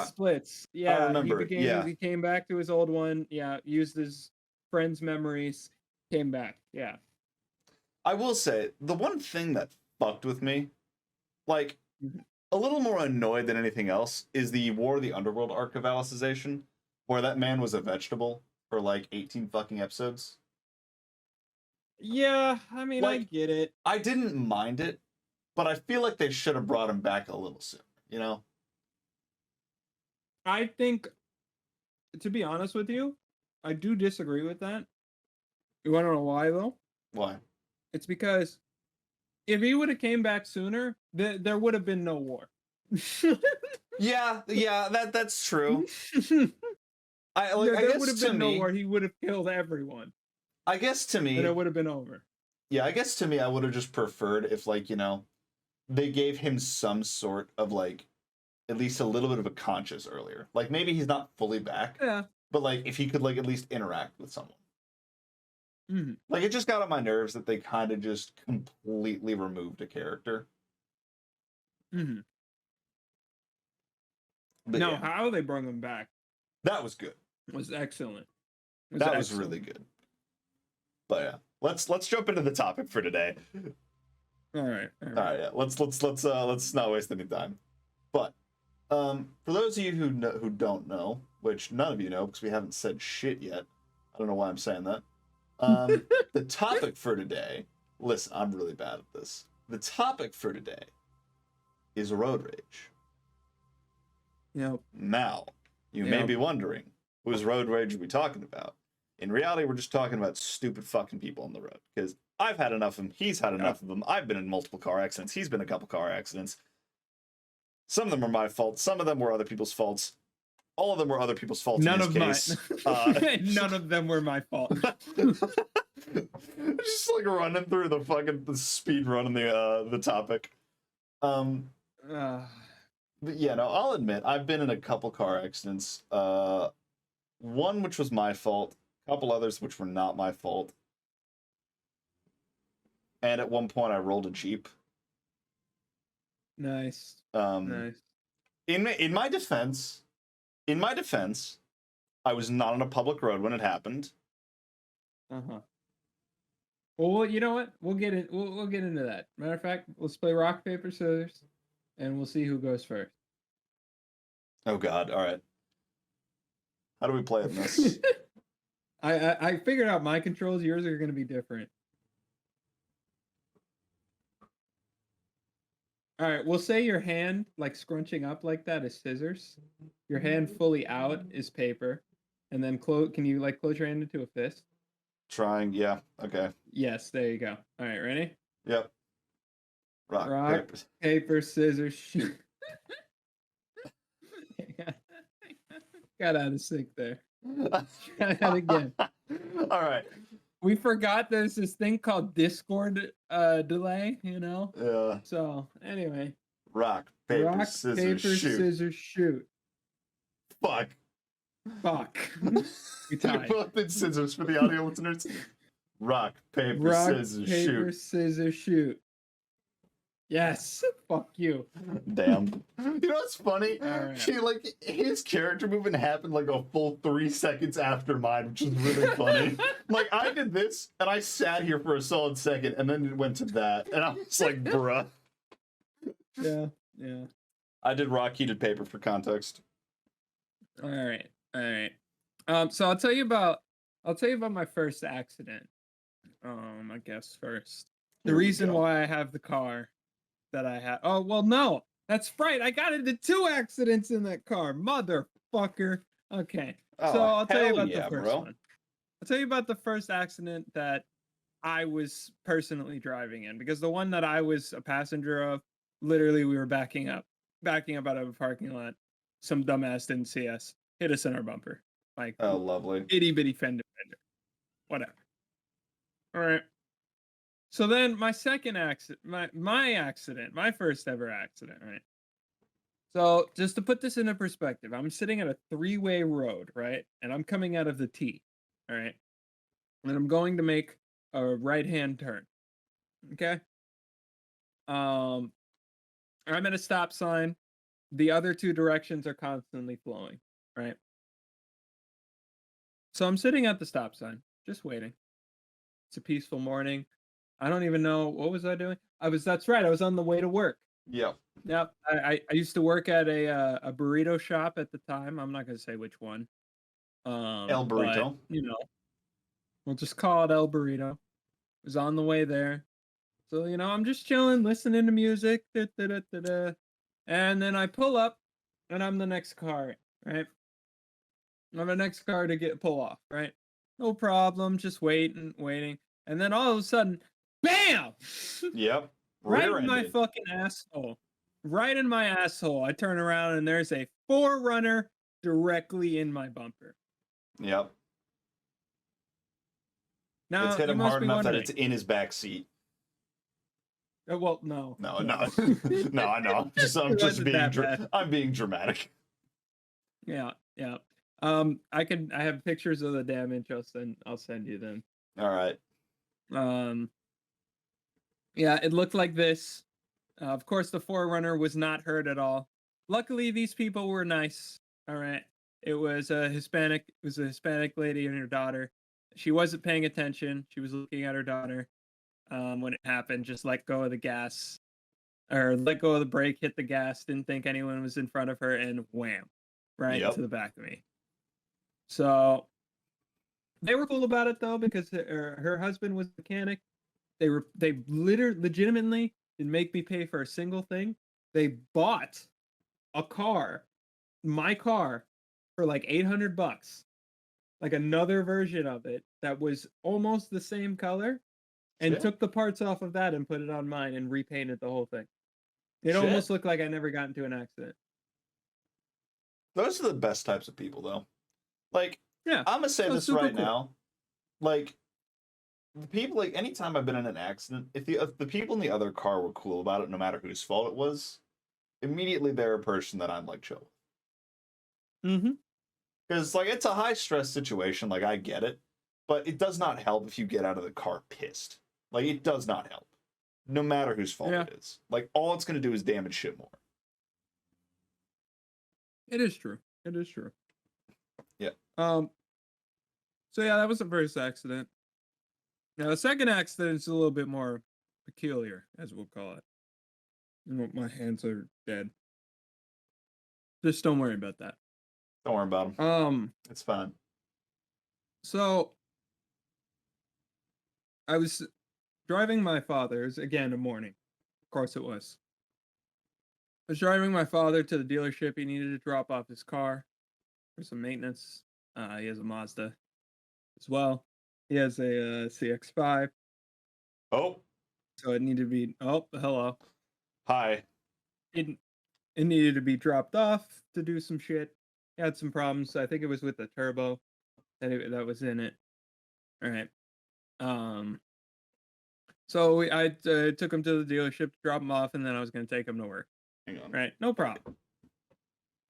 Speaker 2: splits. Yeah,
Speaker 1: I remember.
Speaker 2: He came back to his old one. Yeah, used his friend's memories, came back. Yeah.
Speaker 1: I will say, the one thing that fucked with me, like, a little more annoyed than anything else, is the War of the Underworld arc of Alicization, where that man was a vegetable for, like, 18 fucking episodes.
Speaker 2: Yeah, I mean, like, I get it.
Speaker 1: I didn't mind it, but I feel like they should have brought him back a little sooner, you know?
Speaker 2: I think, to be honest with you, I do disagree with that. You want to know why, though?
Speaker 1: Why?
Speaker 2: It's because if he would have came back sooner, there would have been no war.
Speaker 1: Yeah, that's true. I
Speaker 2: there would
Speaker 1: guess
Speaker 2: have
Speaker 1: to
Speaker 2: been no
Speaker 1: me,
Speaker 2: war. He would have killed everyone,
Speaker 1: I guess to
Speaker 2: and
Speaker 1: me,
Speaker 2: it would have been over.
Speaker 1: yeah, I guess to me, I would have just preferred if, like, they gave him some sort of, like, at least a little bit of a conscience earlier. Like, maybe he's not fully back,
Speaker 2: Yeah.
Speaker 1: but, like, if he could, like, at least interact with someone.
Speaker 2: Mm-hmm.
Speaker 1: Like, it just got on my nerves that they kind of just completely removed a character.
Speaker 2: Mm-hmm.
Speaker 1: But
Speaker 2: No,
Speaker 1: yeah,
Speaker 2: how they brought him back
Speaker 1: that was good.
Speaker 2: was excellent.
Speaker 1: That was really good. But yeah, let's jump into the topic for today.
Speaker 2: All right.
Speaker 1: All right, yeah. Let's not waste any time. But for those of you who don't know, which none of you know because we haven't said shit yet. I don't know why I'm saying that. The topic for today. Listen, I'm really bad at this. The topic for today is road rage.
Speaker 2: Yep.
Speaker 1: Now, you may be wondering, whose road rage are we talking about? In reality, we're just talking about stupid fucking people on the road. Because I've had enough of them. He's had enough of them. I've been in multiple car accidents. He's been in a couple car accidents. Some of them are my fault. Some of them were other people's faults. All of them were other people's faults.
Speaker 2: None
Speaker 1: in
Speaker 2: of
Speaker 1: this
Speaker 2: mine.
Speaker 1: case.
Speaker 2: None of them were my fault.
Speaker 1: Just like running through the speed run in the topic. But yeah, no, I'll admit I've been in a couple car accidents. One which was my fault, a couple others which were not my fault. And at one point I rolled a Jeep.
Speaker 2: Nice.
Speaker 1: Nice. In my defense, I was not on a public road when it happened.
Speaker 2: Uh-huh. Well, you know what? We'll get into that. Matter of fact, let's play rock, paper, scissors, and we'll see who goes first.
Speaker 1: Oh God! All right. How do we play in this?
Speaker 2: I figured out my controls. Yours are going to be different. All right. We'll say your hand, like scrunching up like that, is scissors. Your hand fully out is paper, and then Can you like close your hand into a fist?
Speaker 1: Trying. Yeah. Okay.
Speaker 2: Yes. There you go. All right. Ready?
Speaker 1: Yep. Rock,
Speaker 2: paper, scissors, shoot. Got out of sync there. Try that again.
Speaker 1: All right.
Speaker 2: We forgot there's this thing called Discord delay,
Speaker 1: Yeah.
Speaker 2: So anyway.
Speaker 1: Rock, paper, scissors,
Speaker 2: shoot.
Speaker 1: Fuck.
Speaker 2: We tied.
Speaker 1: Both did scissors for the audio listeners. Rock, paper,
Speaker 2: scissors, shoot. Yes. Fuck you.
Speaker 1: Damn. You know what's funny?
Speaker 2: Right.
Speaker 1: His character movement happened like a full 3 seconds after mine, which is really funny. Like, I did this, and I sat here for a solid second, and then it went to that, and I was like, bruh.
Speaker 2: Yeah.
Speaker 1: I did rock, heated paper for context.
Speaker 2: All right. So I'll tell you about my first accident. I guess first. The reason why I have the car that I had. Oh, well, no. That's right. I got into 2 accidents in that car. Motherfucker. Okay. So I'll tell you about the first one. I'll tell you about the first accident that I was personally driving in, because the one that I was a passenger of, literally we were backing up out of a parking lot. Some dumbass didn't see us. Hit us in our bumper. Like,
Speaker 1: oh, lovely.
Speaker 2: Itty bitty fender. Whatever. All right. So then my second accident, my first ever accident, right? So just to put this into perspective, I'm sitting at a 3-way road, right? And I'm coming out of the T, all right? And I'm going to make a right-hand turn, okay? I'm at a stop sign. The other 2 directions are constantly flowing, right? So I'm sitting at the stop sign, just waiting. It's a peaceful morning. I don't even know, what was I doing? That's right, I was on the way to work.
Speaker 1: Yep.
Speaker 2: I used to work at a burrito shop at the time. I'm not going to say which one.
Speaker 1: El Burrito.
Speaker 2: But, we'll just call it El Burrito. Was on the way there. So, I'm just chilling, listening to music. And then I pull up, and I'm the next car right? On the next car to pull off, right? No problem, just waiting. And then all of a sudden, bam!
Speaker 1: Yep.
Speaker 2: Right in my
Speaker 1: Rear-ended.
Speaker 2: fucking asshole. Right in my asshole. I turn around and there's a 4Runner directly in my bumper.
Speaker 1: Yep.
Speaker 2: Now,
Speaker 1: It's hit
Speaker 2: you
Speaker 1: him
Speaker 2: must
Speaker 1: hard
Speaker 2: be
Speaker 1: enough that
Speaker 2: wondering.
Speaker 1: it's in his back seat.
Speaker 2: Well, no.
Speaker 1: No. No, I know. I'm being dramatic.
Speaker 2: Yeah. I have pictures of the damage. I'll send you them.
Speaker 1: All right.
Speaker 2: Yeah, it looked like this. Of course, the 4Runner was not hurt at all. Luckily, these people were nice. All right. It was a Hispanic lady and her daughter. She wasn't paying attention. She was looking at her daughter. When it happened, just let go of the gas, or let go of the brake, hit the gas, didn't think anyone was in front of her, and wham, right into the back of me. So they were cool about it though, because her husband was a mechanic. They legitimately didn't make me pay for a single thing. They bought my car, for like $800, like another version of it that was almost the same color, and took the parts off of that and put it on mine and repainted the whole thing. It almost looked like I never got into an accident.
Speaker 1: Those are the best types of people, though. Like,
Speaker 2: yeah,
Speaker 1: I'm gonna say this right now. Like, the people, like, anytime I've been in an accident, if the people in the other car were cool about it, no matter whose fault it was, immediately they're a person that I'm like chill with.
Speaker 2: Mm-hmm.
Speaker 1: Because, like, it's a high stress situation. Like, I get it, but it does not help if you get out of the car pissed. Like, it does not help, no matter whose fault it is. Like, all it's gonna do is damage shit more.
Speaker 2: It is true.
Speaker 1: Yeah.
Speaker 2: So yeah, that was the first accident. Now the second accident is a little bit more peculiar, as we'll call it. My hands are dead. Just don't worry about that.
Speaker 1: Don't worry about them. It's fine.
Speaker 2: So I was driving my father's, again, a morning. Of course it was. I was driving my father to the dealership. He needed to drop off his car for some maintenance. He has a Mazda as well. He has a CX-5.
Speaker 1: Oh.
Speaker 2: So it needed to be... Oh, hello.
Speaker 1: Hi.
Speaker 2: It needed to be dropped off to do some shit. He had some problems. I think it was with the turbo that was in it. All right. So I took him to the dealership to drop him off, and then I was going to take him to work.
Speaker 1: Hang on.
Speaker 2: Right. No problem.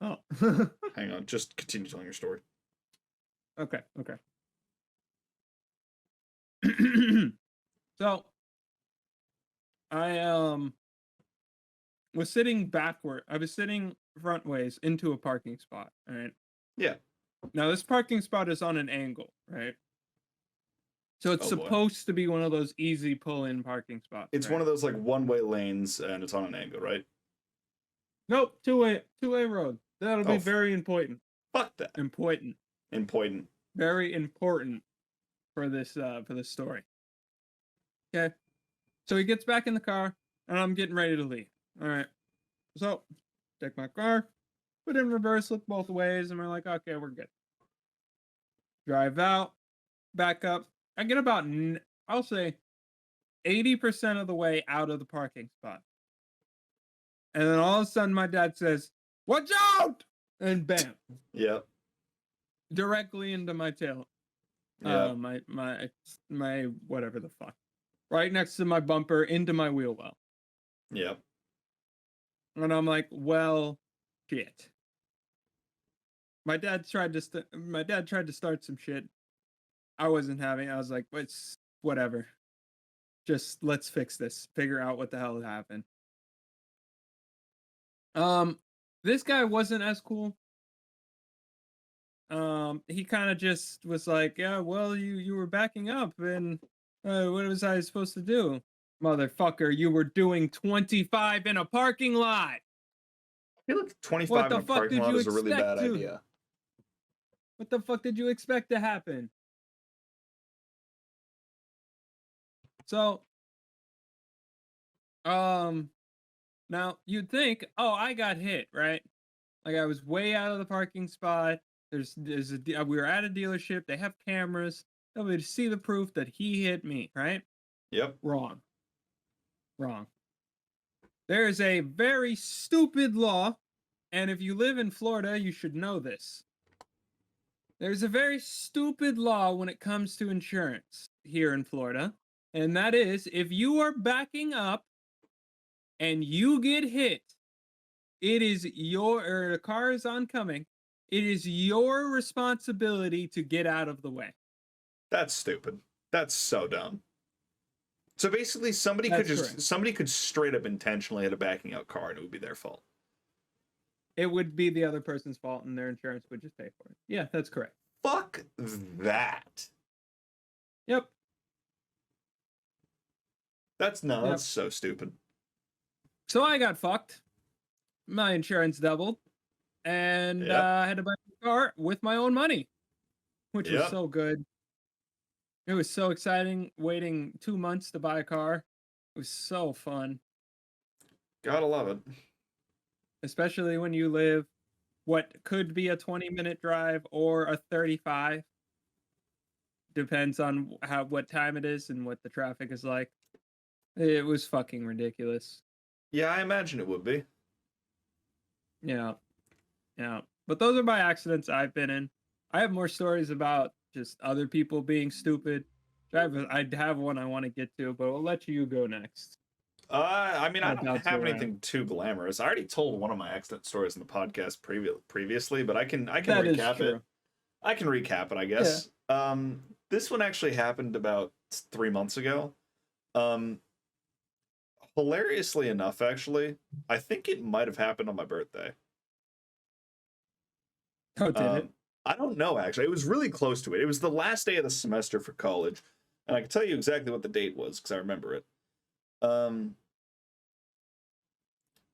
Speaker 2: Oh.
Speaker 1: Hang on. Just continue telling your story.
Speaker 2: Okay. So I was sitting backward. I was sitting front ways into a parking spot. All right.
Speaker 1: Yeah.
Speaker 2: Now this parking spot is on an angle, right? So it's supposed to be one of those easy pull-in parking spots.
Speaker 1: It's one of those like one-way lanes, and it's on an angle, right?
Speaker 2: Nope, two-way road. That'll be very important.
Speaker 1: Fuck that.
Speaker 2: Important. Very important for this story. Okay. So he gets back in the car, and I'm getting ready to leave. All right. So take my car, put it in reverse, look both ways, and we're like, okay, we're good. Drive out, back up. I get about, I'll say, 80% of the way out of the parking spot. And then all of a sudden, my dad says, "Watch out!" And bam.
Speaker 1: Yep.
Speaker 2: Directly into my tail.
Speaker 1: Yeah.
Speaker 2: My whatever the fuck. Right next to my bumper, into my wheel well.
Speaker 1: Yep.
Speaker 2: And I'm like, well, shit. My dad tried to start some shit. I wasn't having. I was like, it's whatever. Just let's fix this. Figure out what the hell happened. This guy wasn't as cool. He kind of just was like, yeah, well, you were backing up, and what was I supposed to do? Motherfucker, you were doing 25 in a parking lot.
Speaker 1: I feel like 25 in a parking lot is a really bad idea.
Speaker 2: What the fuck did you expect to happen? So, now you'd think, oh, I got hit, right? Like I was way out of the parking spot. We were at a dealership. They have cameras. They'll be able to see the proof that he hit me. Right?
Speaker 1: Yep.
Speaker 2: Wrong. There is a very stupid law, and if you live in Florida, you should know this. There's a very stupid law when it comes to insurance here in Florida, and that is if you are backing up and you get hit, it is the car is oncoming. It is your responsibility to get out of the way.
Speaker 1: That's stupid. That's so dumb. So basically, somebody could straight up intentionally hit a backing out car, and it would be their fault.
Speaker 2: It would be the other person's fault, and their insurance would just pay for it. Yeah, that's correct.
Speaker 1: Fuck that.
Speaker 2: Yep.
Speaker 1: That's so stupid.
Speaker 2: So I got fucked. My insurance doubled, and I had to buy a car with my own money, which was so good. It was so exciting waiting 2 months to buy a car. It was so fun.
Speaker 1: Gotta love it.
Speaker 2: Especially when you live what could be a 20-minute drive or a 35. Depends on what time it is and what the traffic is like. It was fucking ridiculous.
Speaker 1: Yeah, I imagine it would be.
Speaker 2: Yeah. But those are my accidents I've been in. I have more stories about just other people being stupid. I'd have one I want to get to, but I'll let you go next.
Speaker 1: I mean, I don't have anything too glamorous. I already told one of my accident stories in the podcast previously, but I can recap it. I can recap it, I guess. Yeah. This one actually happened about 3 months ago. Hilariously enough, actually, I think it might have happened on my birthday.
Speaker 2: Oh, did it?
Speaker 1: I don't know, actually. It was really close to it. It was the last day of the semester for college, and I can tell you exactly what the date was because I remember it.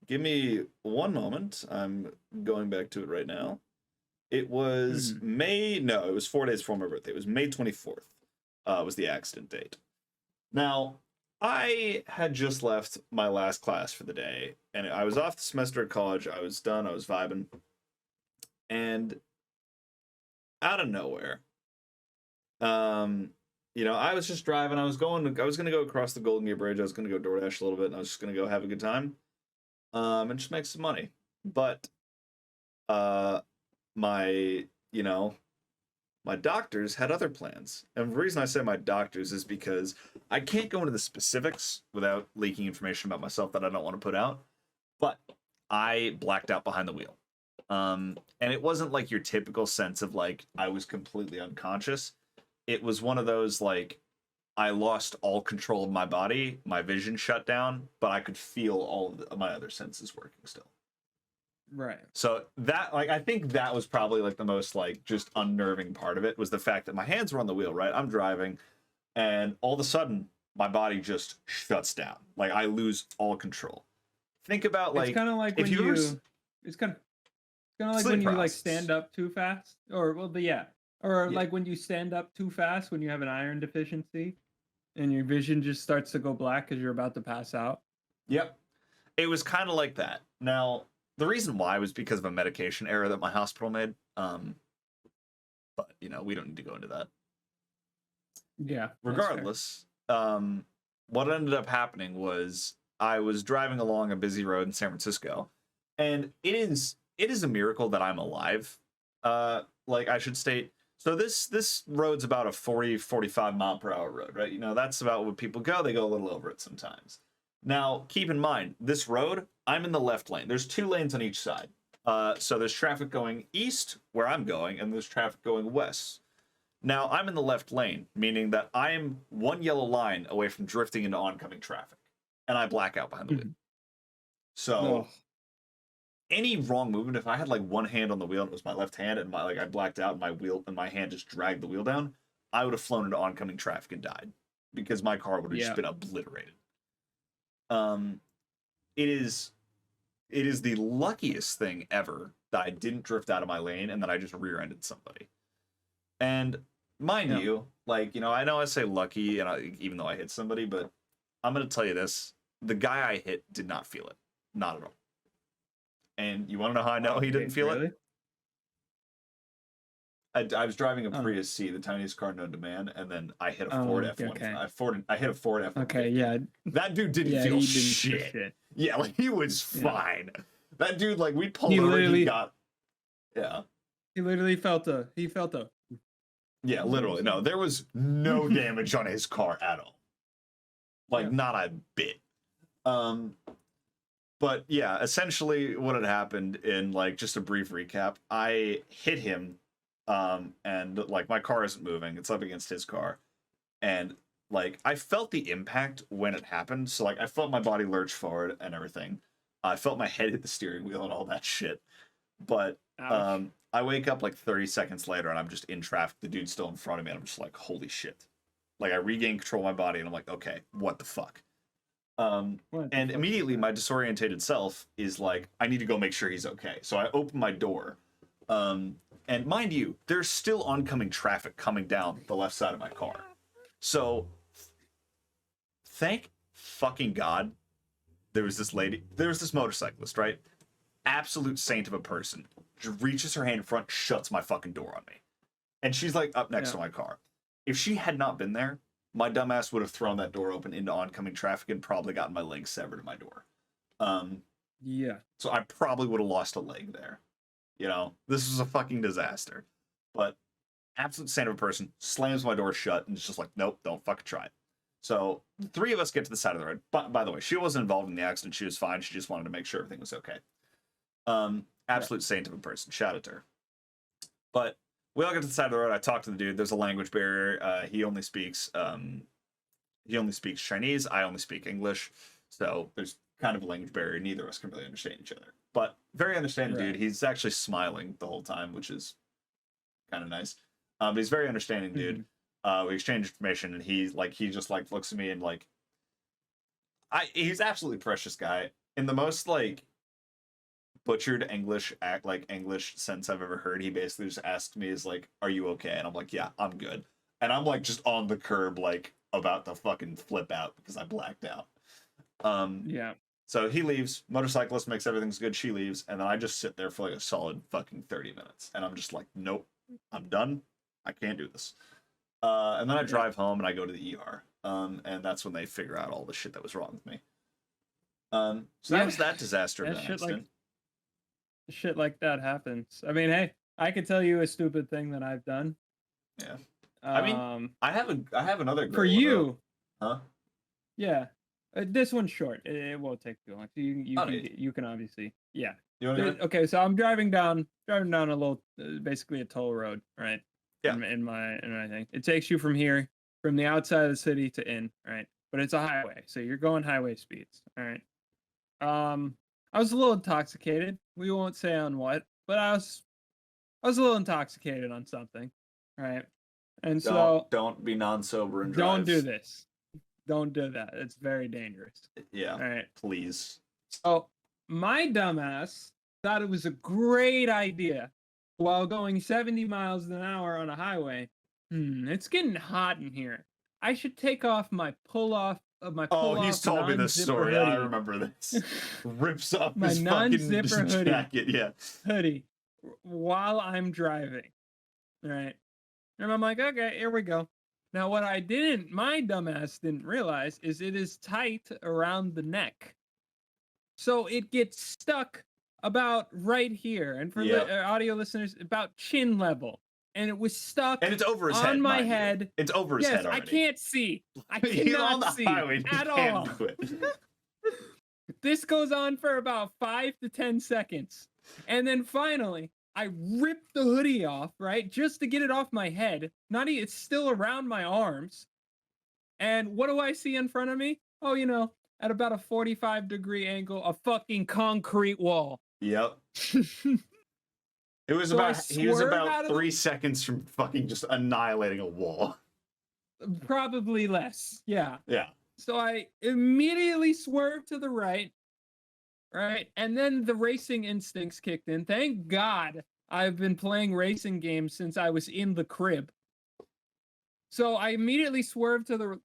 Speaker 1: Give me one moment. I'm going back to it right now. It was it was 4 days before my birthday. It was May 24th, was the accident date. Now, I had just left my last class for the day, and I was off the semester at college. I was done. I was vibing. And out of nowhere, I was just driving. I was going to go across the Golden Gate Bridge. I was going to go DoorDash a little bit, and I was just going to go have a good time, and just make some money. But, my doctors had other plans. And the reason I say my doctors is because I can't go into the specifics without leaking information about myself that I don't want to put out. But I blacked out behind the wheel. And it wasn't like your typical sense of like I was completely unconscious. It was one of those like I lost all control of my body, my vision shut down, but I could feel all of my other senses working still.
Speaker 2: Right.
Speaker 1: So that I think that was probably like the most like just unnerving part of it was the fact that my hands were on the wheel, right? I'm driving, and all of a sudden my body just shuts down. Like I lose all control. Think about like
Speaker 2: it's kind of like when you it's kind of like when you like stand up too fast, or like when you stand up too fast when you have an iron deficiency, and your vision just starts to go black because you're about to pass out.
Speaker 1: Yep, it was kind of like that. Now the reason why was because of a medication error that my hospital made. But we don't need to go into that.
Speaker 2: Yeah.
Speaker 1: Regardless, what ended up happening was I was driving along a busy road in San Francisco, and it is a miracle that I'm alive. Like I should state, so this road's about a 40-45 mile per hour road, right? That's about what people go. They go a little over it sometimes. Now, keep in mind, this road, I'm in the left lane. There's 2 lanes on each side. So there's traffic going east, where I'm going, and there's traffic going west. Now, I'm in the left lane, meaning that I'm one yellow line away from drifting into oncoming traffic. And I black out behind the wheel. So, any wrong movement, if I had like one hand on the wheel and it was my left hand, and I blacked out and my hand just dragged the wheel down, I would have flown into oncoming traffic and died. Because my car would have just been obliterated. It is the luckiest thing ever that I didn't drift out of my lane and that I just rear-ended somebody. And mind you, like, I know I say lucky, and even though I hit somebody, but I'm going to tell you this. The guy I hit did not feel it. Not at all. And you want to know how I know he didn't feel it? I was driving a Prius C, the tiniest car known to man, and then I hit a Ford F-1. Okay. I hit a Ford F-150.
Speaker 2: Okay, yeah.
Speaker 1: That dude didn't feel shit. Yeah, like he was fine. That dude, like we pulled over, he got. Yeah.
Speaker 2: He literally felt a.
Speaker 1: Yeah, literally. No, there was no damage on his car at all. Like not a bit. But yeah, essentially what had happened in like just a brief recap, I hit him. And like my car isn't moving, it's up against his car, and like I felt the impact when it happened, so like I felt my body lurch forward and everything. I felt my head hit the steering wheel and all that shit. But I wake up like 30 seconds later and I'm just in traffic, the dude's still in front of me, and I'm just like, holy shit. Like I regain control of my body and I'm like, okay, what the fuck? And immediately my disorientated self is like, I need to go make sure he's okay. So I open my door. And mind you, there's still oncoming traffic coming down the left side of my car. So, thank fucking God, there was this motorcyclist, right? Absolute saint of a person. Just reaches her hand in front, shuts my fucking door on me. And she's like up next to my car. If she had not been there, my dumbass would have thrown that door open into oncoming traffic and probably gotten my leg severed in my door. So I probably would have lost a leg there. You know, this was a fucking disaster. But absolute saint of a person slams my door shut and is just like, nope, don't fucking try it. So the three of us get to the side of the road. By the way, she wasn't involved in the accident. She was fine. She just wanted to make sure everything was okay. Absolute saint of a person. Shout out to her. But we all get to the side of the road. I talk to the dude. There's a language barrier. He only speaks Chinese. I only speak English. So there's kind of a language barrier. Neither of us can really understand each other. But very understanding dude. He's actually smiling the whole time, which is kind of nice. But he's very understanding dude. We exchange information, and he just like looks at me and like, he's absolutely precious guy in the most like butchered English sense I've ever heard. He basically just asked me, is like, are you okay? And I'm like, yeah, I'm good. And I'm like just on the curb, like about to fucking flip out because I blacked out. So he leaves, motorcyclist makes everything's good, she leaves, and then I just sit there for like a solid fucking 30 minutes. And I'm just like, nope, I'm done. I can't do this. And then I drive home and I go to the ER. And that's when they figure out all the shit that was wrong with me. So that was that disaster of an accident.
Speaker 2: Shit like that happens. I mean, hey, I could tell you a stupid thing that I've done.
Speaker 1: Yeah. I mean, I have another
Speaker 2: for you.
Speaker 1: Huh?
Speaker 2: Yeah. This one's short. It won't take too long. You can obviously, yeah. Okay, so I'm driving down a little, basically a toll road, right?
Speaker 1: Yeah.
Speaker 2: In my thing, it takes you from here, from the outside of the city to in, right? But it's a highway, so you're going highway speeds, all right? I was a little intoxicated. We won't say on what, but I was a little intoxicated on something, right? And so
Speaker 1: don't be non-sober and
Speaker 2: drive. Don't do this. Don't do that. It's very dangerous.
Speaker 1: Yeah.
Speaker 2: All right.
Speaker 1: Please.
Speaker 2: So my dumbass thought it was a great idea while going 70 miles an hour on a highway. It's getting hot in here. I should take off my pull-off.
Speaker 1: He's told me this story.
Speaker 2: Hoodie.
Speaker 1: I remember this. Rips off
Speaker 2: my
Speaker 1: his
Speaker 2: non-zipper
Speaker 1: fucking
Speaker 2: hoodie,
Speaker 1: jacket. Yeah.
Speaker 2: Hoodie while I'm driving. Right. And I'm like, okay, here we go. Now, what my dumbass didn't realize is it is tight around the neck. So it gets stuck about right here. And for the audio listeners, about chin level. And it was stuck
Speaker 1: and it's over his head,
Speaker 2: on my head.
Speaker 1: It's over his head already.
Speaker 2: I can't see. I cannot see at all.
Speaker 1: Do it.
Speaker 2: This goes on for about 5 to 10 seconds. And then finally, I ripped the hoodie off, right? Just to get it off my head. It's still around my arms. And what do I see in front of me? Oh, at about a 45-degree angle, a fucking concrete wall.
Speaker 1: Yep. He was about 3 seconds from fucking just annihilating a wall.
Speaker 2: Probably less. Yeah.
Speaker 1: Yeah.
Speaker 2: So I immediately swerved to the right. Right. And then the racing instincts kicked in. Thank God I've been playing racing games since I was in the crib. So I immediately swerved to the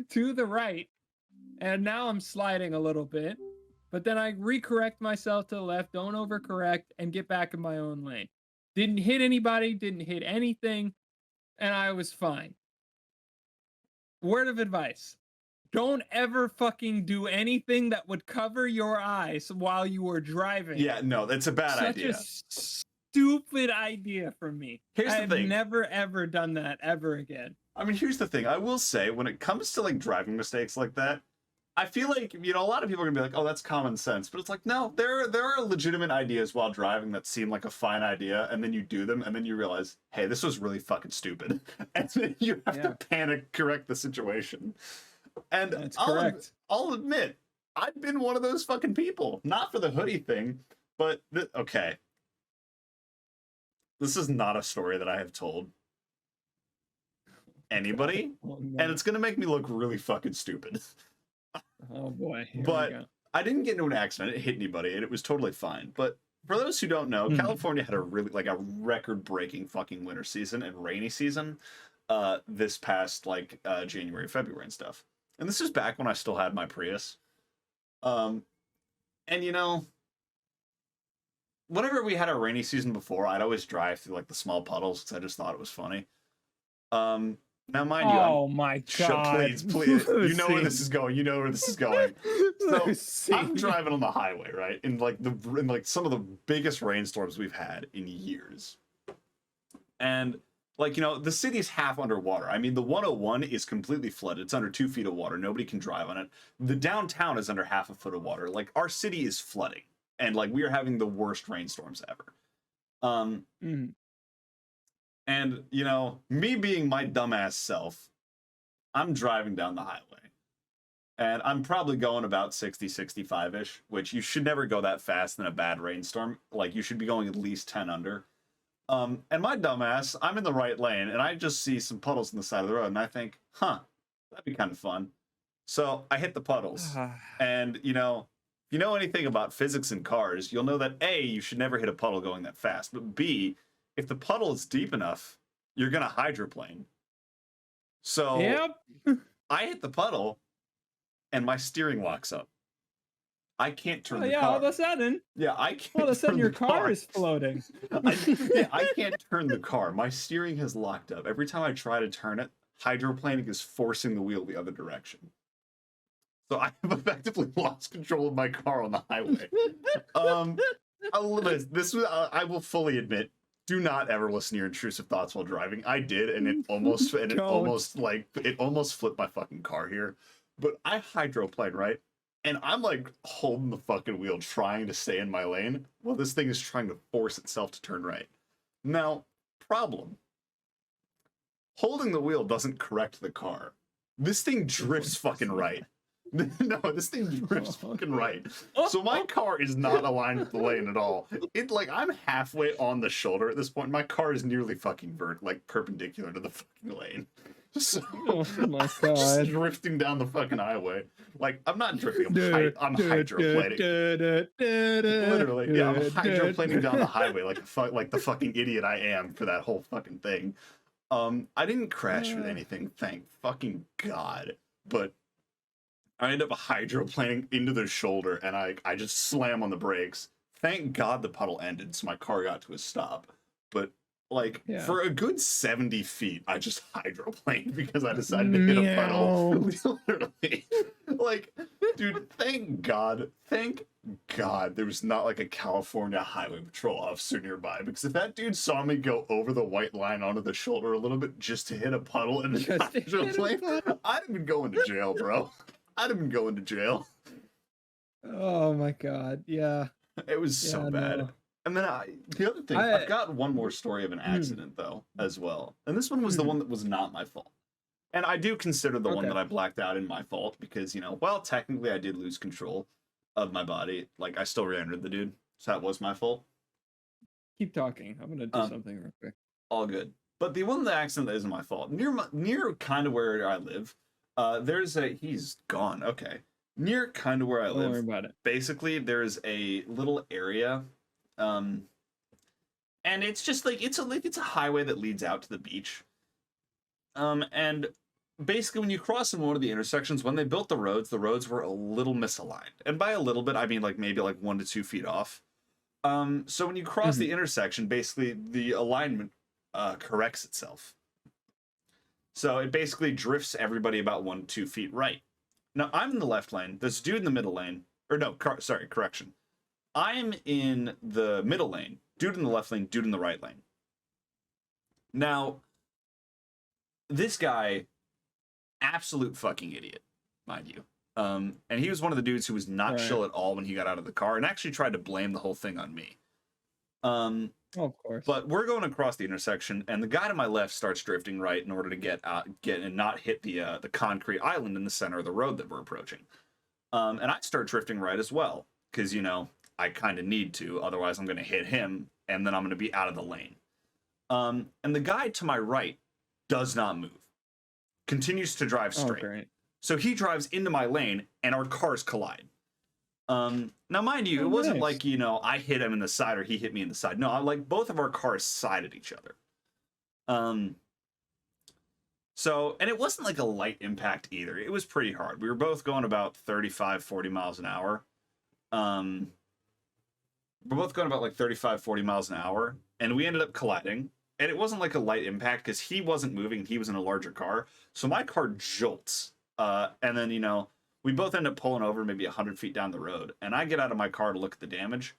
Speaker 2: to the right. and now I'm sliding a little bit, but then I recorrect myself to the left, don't overcorrect, and get back in my own lane. Didn't hit anybody, didn't hit anything, and I was fine. Word of advice. Don't ever fucking do anything that would cover your eyes while you were driving.
Speaker 1: Yeah, no, that's a bad idea.
Speaker 2: Such a stupid idea from me.
Speaker 1: Here's the thing.
Speaker 2: I've never ever done that ever again.
Speaker 1: I mean, here's the thing. I will say, when it comes to like driving mistakes like that, I feel like, you know, a lot of people are gonna be like, "Oh, that's common sense," but it's like, no, there are legitimate ideas while driving that seem like a fine idea, and then you do them, and then you realize, hey, this was really fucking stupid, and then you have to panic correct the situation. And
Speaker 2: that's correct.
Speaker 1: I'll admit, I've been one of those fucking people. Not for the hoodie thing, but okay. This is not a story that I have told anybody,
Speaker 2: Oh, no.
Speaker 1: and it's gonna make me look really fucking stupid.
Speaker 2: Oh boy.
Speaker 1: But I didn't get into an accident. It hit anybody, and it was totally fine. But for those who don't know, California had a record-breaking fucking winter season and rainy season this past January, February and stuff. And this is back when I still had my Prius. And you know, whenever we had a rainy season before, I'd always drive through like the small puddles because I just thought it was funny. Now, mind you,
Speaker 2: oh my god!
Speaker 1: Please, you know where this is going. You know where this is going. So I'm
Speaker 2: Lucy.
Speaker 1: driving on the highway, right? In like some of the biggest rainstorms we've had in years, and like, you know, the city's half underwater. I mean, the 101 is completely flooded. It's under 2 feet of water. Nobody can drive on it. The downtown is under half a foot of water. Like, our city is flooding, and like we are having the worst rainstorms ever. And, you know, me being my dumbass self, I'm driving down the highway. And I'm probably going about 60, 65-ish, which you should never go that fast in a bad rainstorm. Like, you should be going at least 10 under. And my dumbass, I'm in the right lane, and I just see some puddles on the side of the road, and I think, huh, that'd be kind of fun. So I hit the puddles. And, you know, if you know anything about physics in cars, you'll know that A, you should never hit a puddle going that fast, but B, if the puddle is deep enough, you're going to hydroplane. So I hit the puddle, and my steering locks up. I can't turn the car.
Speaker 2: All of a sudden.
Speaker 1: Yeah, I can't.
Speaker 2: All of a sudden, your car is floating.
Speaker 1: I can't turn the car. My steering has locked up. Every time I try to turn it, hydroplaning is forcing the wheel the other direction. So I have effectively lost control of my car on the highway. I will fully admit, do not ever listen to your intrusive thoughts while driving. I did, and it almost flipped my fucking car here. But I hydroplane, right? And I'm like holding the fucking wheel, trying to stay in my lane, while this thing is trying to force itself to turn right. Now, problem. Holding the wheel doesn't correct the car. This thing drifts fucking right. No, this thing drifts fucking right. So my car is not aligned with the lane at all. I'm halfway on the shoulder at this point. My car is nearly fucking perpendicular to the fucking lane. So
Speaker 2: Oh my god.
Speaker 1: just drifting down the fucking highway. Like, I'm not drifting, I'm hydroplaning. Literally, yeah, I'm hydroplaning down the highway like the fucking idiot I am for that whole fucking thing. I didn't crash with anything, thank fucking God. But I end up hydroplaning into the shoulder, and I just slam on the brakes. Thank God the puddle ended, so my car got to a stop. But for a good 70 feet, I just hydroplaned because I decided to hit a puddle. Literally. Dude, thank God there was not like a California Highway Patrol officer nearby, because if that dude saw me go over the white line onto the shoulder a little bit just to hit a puddle and then hydroplane, I'd have been going to jail, bro. I'd have been going to jail.
Speaker 2: Oh my god, yeah.
Speaker 1: It was so bad.
Speaker 2: No.
Speaker 1: And then the other thing, I've got one more story of an accident, though, as well. And this one was the one that was not my fault. And I do consider the one that I blacked out in my fault because, you know, well, technically I did lose control of my body. Like, I still rear-ended the dude, so that was my fault.
Speaker 2: Keep talking. I'm gonna do something real quick.
Speaker 1: All good. But the accident that isn't my fault, near kind of where I live, there's he's gone, okay. Near kind of where I live.
Speaker 2: Don't worry about it.
Speaker 1: Basically, there's a little area, and it's just like it's a highway that leads out to the beach. And basically when you cross in one of the intersections, when they built the roads were a little misaligned, and by a little bit I mean like maybe like 1 to 2 feet off. So when you cross the intersection, basically the alignment corrects itself. So it basically drifts everybody about 1 to 2 feet right. Now I'm in the left lane. This dude in the middle lane, or no, sorry, correction. I'm in the middle lane. Dude in the left lane. Dude in the right lane. Now, this guy, absolute fucking idiot, mind you. And he was one of the dudes who was not chill at all when he got out of the car, and actually tried to blame the whole thing on me.
Speaker 2: Of course.
Speaker 1: But we're going across the intersection, and the guy to my left starts drifting right in order to get and not hit the concrete island in the center of the road that we're approaching. And I start drifting right as well, because you know I kind of need to, otherwise I'm going to hit him, and then I'm going to be out of the lane. And the guy to my right does not move, continues to drive straight.
Speaker 2: Great.
Speaker 1: So he drives into my lane, and our cars collide. Now, mind you, it wasn't like, you know, I hit him in the side or he hit me in the side. No, like both of our cars sided each other. So, and it wasn't like a light impact either. It was pretty hard. We were both going about 35, 40 miles an hour. We're both going about like 35, 40 miles an hour, and we ended up colliding. And it wasn't like a light impact because he wasn't moving. He was in a larger car. So my car jolts. And then, you know, we both end up pulling over maybe 100 feet down the road. And I get out of my car to look at the damage.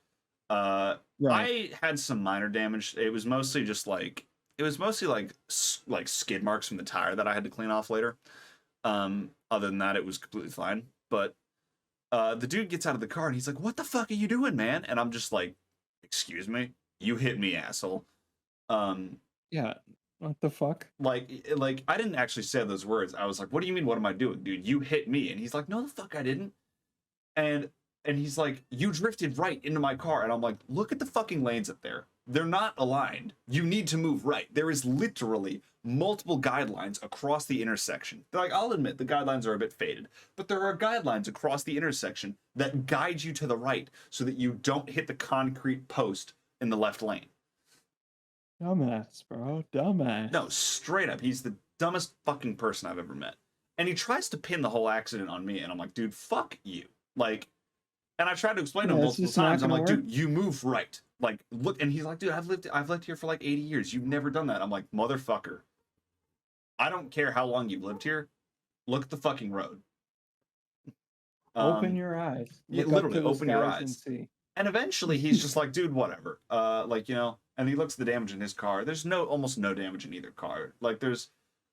Speaker 1: I had some minor damage. It was mostly just like, like skid marks from the tire that I had to clean off later. Other than that, it was completely fine. But the dude gets out of the car and he's like, "What the fuck are you doing, man?" And I'm just like, "Excuse me? You hit me, asshole."
Speaker 2: Yeah. What the fuck?
Speaker 1: Like I didn't actually say those words. I was like, "What do you mean? What am I doing, dude? You hit me." And he's like, "No, the fuck I didn't." And he's like, "You drifted right into my car." And I'm like, "Look at the fucking lanes up there. They're not aligned. You need to move right. There is literally multiple guidelines across the intersection." They're like, "I'll admit the guidelines are a bit faded, but there are guidelines across the intersection that guide you to the right so that you don't hit the concrete post in the left lane."
Speaker 2: Dumbass, bro. Dumbass.
Speaker 1: No, straight up. He's the dumbest fucking person I've ever met. And he tries to pin the whole accident on me, and I'm like, "Dude, fuck you." Like, and I tried to explain to him multiple times. I'm like, "Dude, you move right. Like, look." And he's like, "Dude, I've lived here for like 80 years. You've never done that." I'm like, "Motherfucker, I don't care how long you've lived here. Look at the fucking road.
Speaker 2: Open your eyes.
Speaker 1: Yeah, literally, open your eyes." And see. And eventually, he's just like, "Dude, whatever." Like, you know. And he looks at the damage in his car. There's almost no damage in either car. Like, there's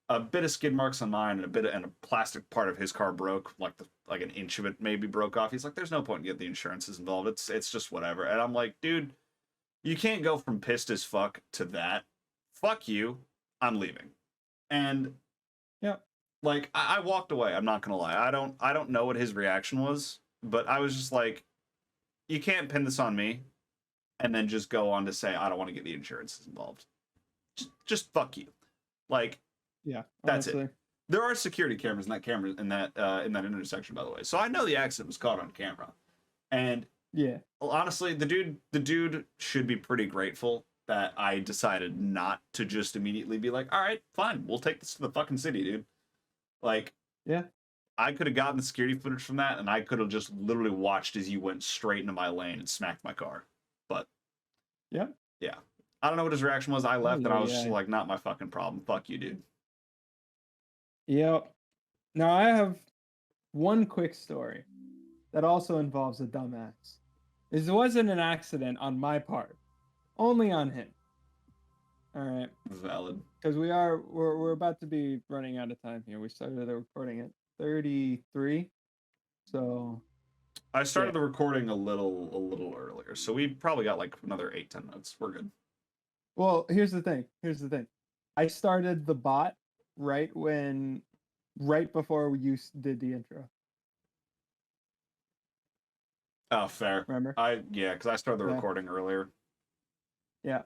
Speaker 1: a bit of skid marks on mine, and a plastic part of his car broke, like an inch of it maybe broke off. He's like, "There's no point in getting the insurances involved. It's just whatever." And I'm like, "Dude, you can't go from pissed as fuck to that. Fuck you. I'm leaving." And
Speaker 2: yeah,
Speaker 1: like I walked away. I'm not gonna lie. I don't know what his reaction was, but I was just like, "You can't pin this on me," and then just go on to say, "I don't want to get the insurances involved." Just fuck you. Like,
Speaker 2: yeah,
Speaker 1: that's it. There are security cameras in that intersection, by the way. So I know the accident was caught on camera. And
Speaker 2: yeah,
Speaker 1: honestly, the dude should be pretty grateful that I decided not to just immediately be like, "All right, fine, we'll take this to the fucking city, dude." Like,
Speaker 2: yeah,
Speaker 1: I could have gotten the security footage from that, and I could have just literally watched as you went straight into my lane and smacked my car. But yeah, I don't know what his reaction was. I left, and I was just like, "Not my fucking problem. Fuck you, dude."
Speaker 2: Yep. Now I have one quick story that also involves a dumbass. This wasn't an accident on my part, only on him. All right.
Speaker 1: Valid.
Speaker 2: Because we're about to be running out of time here. We started the recording at 33, so
Speaker 1: I started the recording a little earlier, so we probably got like another 8-10 minutes. We're good.
Speaker 2: Well, here's the thing. I started the bot right before you did the intro.
Speaker 1: Oh, fair.
Speaker 2: Remember?
Speaker 1: Because I started the recording earlier.
Speaker 2: Yeah.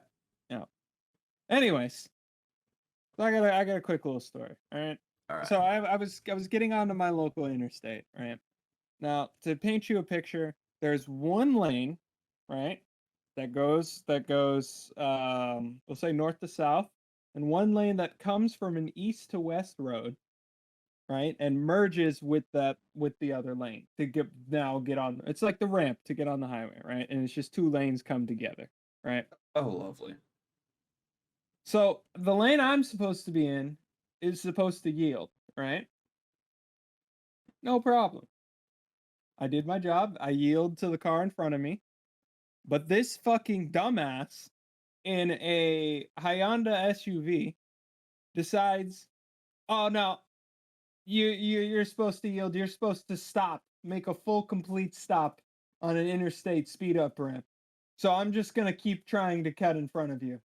Speaker 2: Anyways, so I got a quick little story. All right. So I was getting onto my local interstate. Right. Now, to paint you a picture, there's one lane, right, that goes we'll say north to south, and one lane that comes from an east to west road, right, and merges with the other lane to get on. It's like the ramp to get on the highway, right? And it's just two lanes come together, right?
Speaker 1: Oh, lovely.
Speaker 2: So the lane I'm supposed to be in is supposed to yield, right? No problem. I did my job. I yield to the car in front of me. But this fucking dumbass in a Hyundai SUV decides, oh no, you're supposed to yield. You're supposed to stop, make a full complete stop on an interstate speed up ramp. So I'm just gonna keep trying to cut in front of you.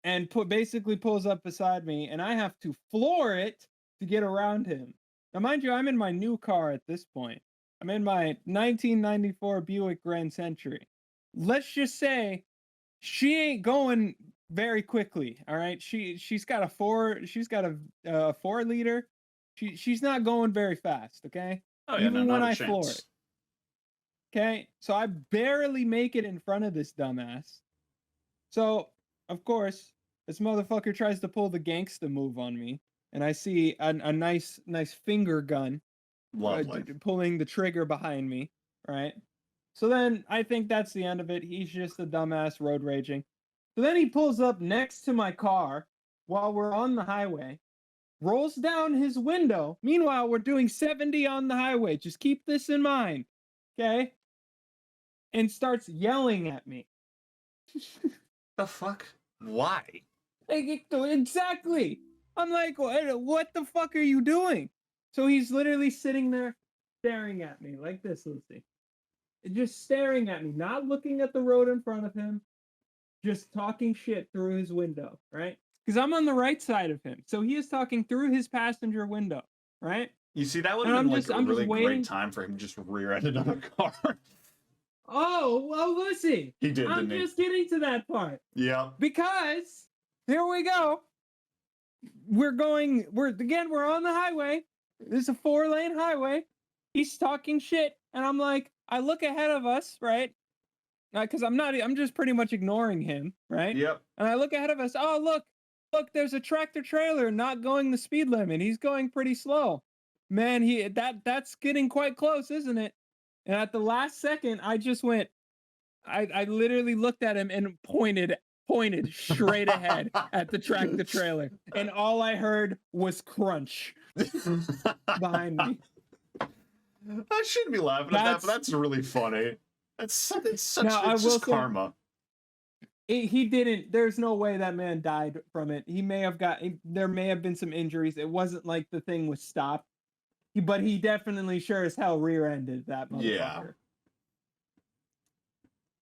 Speaker 2: And basically pulls up beside me, and I have to floor it to get around him. Now, mind you, I'm in my new car at this point. I'm in my 1994 Buick Grand Century. Let's just say she ain't going very quickly. All right, she's got a 4-liter. She's not going very fast. Okay,
Speaker 1: Oh yeah,
Speaker 2: even
Speaker 1: no,
Speaker 2: when
Speaker 1: not a
Speaker 2: I floor
Speaker 1: chance.
Speaker 2: it. Okay, so I barely make it in front of this dumbass. So of course, this motherfucker tries to pull the gangsta move on me, and I see a nice finger gun
Speaker 1: Lovely.
Speaker 2: pulling the trigger behind me, right? So then I think that's the end of it. He's just a dumbass road raging. So then he pulls up next to my car while we're on the highway, rolls down his window. Meanwhile, we're doing 70 on the highway. Just keep this in mind, okay? And starts yelling at me.
Speaker 1: The fuck? Why?
Speaker 2: Exactly. I'm like, what the fuck are you doing? So he's literally sitting there staring at me like this, Lucy. Just staring at me, not looking at the road in front of him, just talking shit through his window, right? Because I'm on the right side of him. So he is talking through his passenger window, right?
Speaker 1: You see, that would
Speaker 2: And
Speaker 1: have been
Speaker 2: I'm
Speaker 1: like
Speaker 2: just-
Speaker 1: a
Speaker 2: I'm just
Speaker 1: really
Speaker 2: waiting-
Speaker 1: great time for him to just rear-ended on a car.
Speaker 2: Oh, well, Lucy.
Speaker 1: He did,
Speaker 2: I'm
Speaker 1: didn't
Speaker 2: just getting to that part.
Speaker 1: Yeah.
Speaker 2: Because here we go. We're on the highway. This is a 4-lane highway. He's talking shit, and I'm like, I look ahead of us, right? Because I'm just pretty much ignoring him, right?
Speaker 1: Yep.
Speaker 2: And I look ahead of us. Oh, look, there's a tractor trailer not going the speed limit. He's going pretty slow. Man, that's getting quite close, isn't it? And at the last second, I just went. I literally looked at him and pointed straight ahead at the tractor trailer, and all I heard was crunch behind me.
Speaker 1: I shouldn't be laughing at that, but that's really funny. It's such
Speaker 2: Now, I
Speaker 1: it's
Speaker 2: will
Speaker 1: just
Speaker 2: say-
Speaker 1: karma.
Speaker 2: He didn't. There's no way that man died from it. There may have been some injuries. It wasn't like the thing was stopped. But he definitely sure as hell rear-ended that motherfucker.
Speaker 1: Yeah.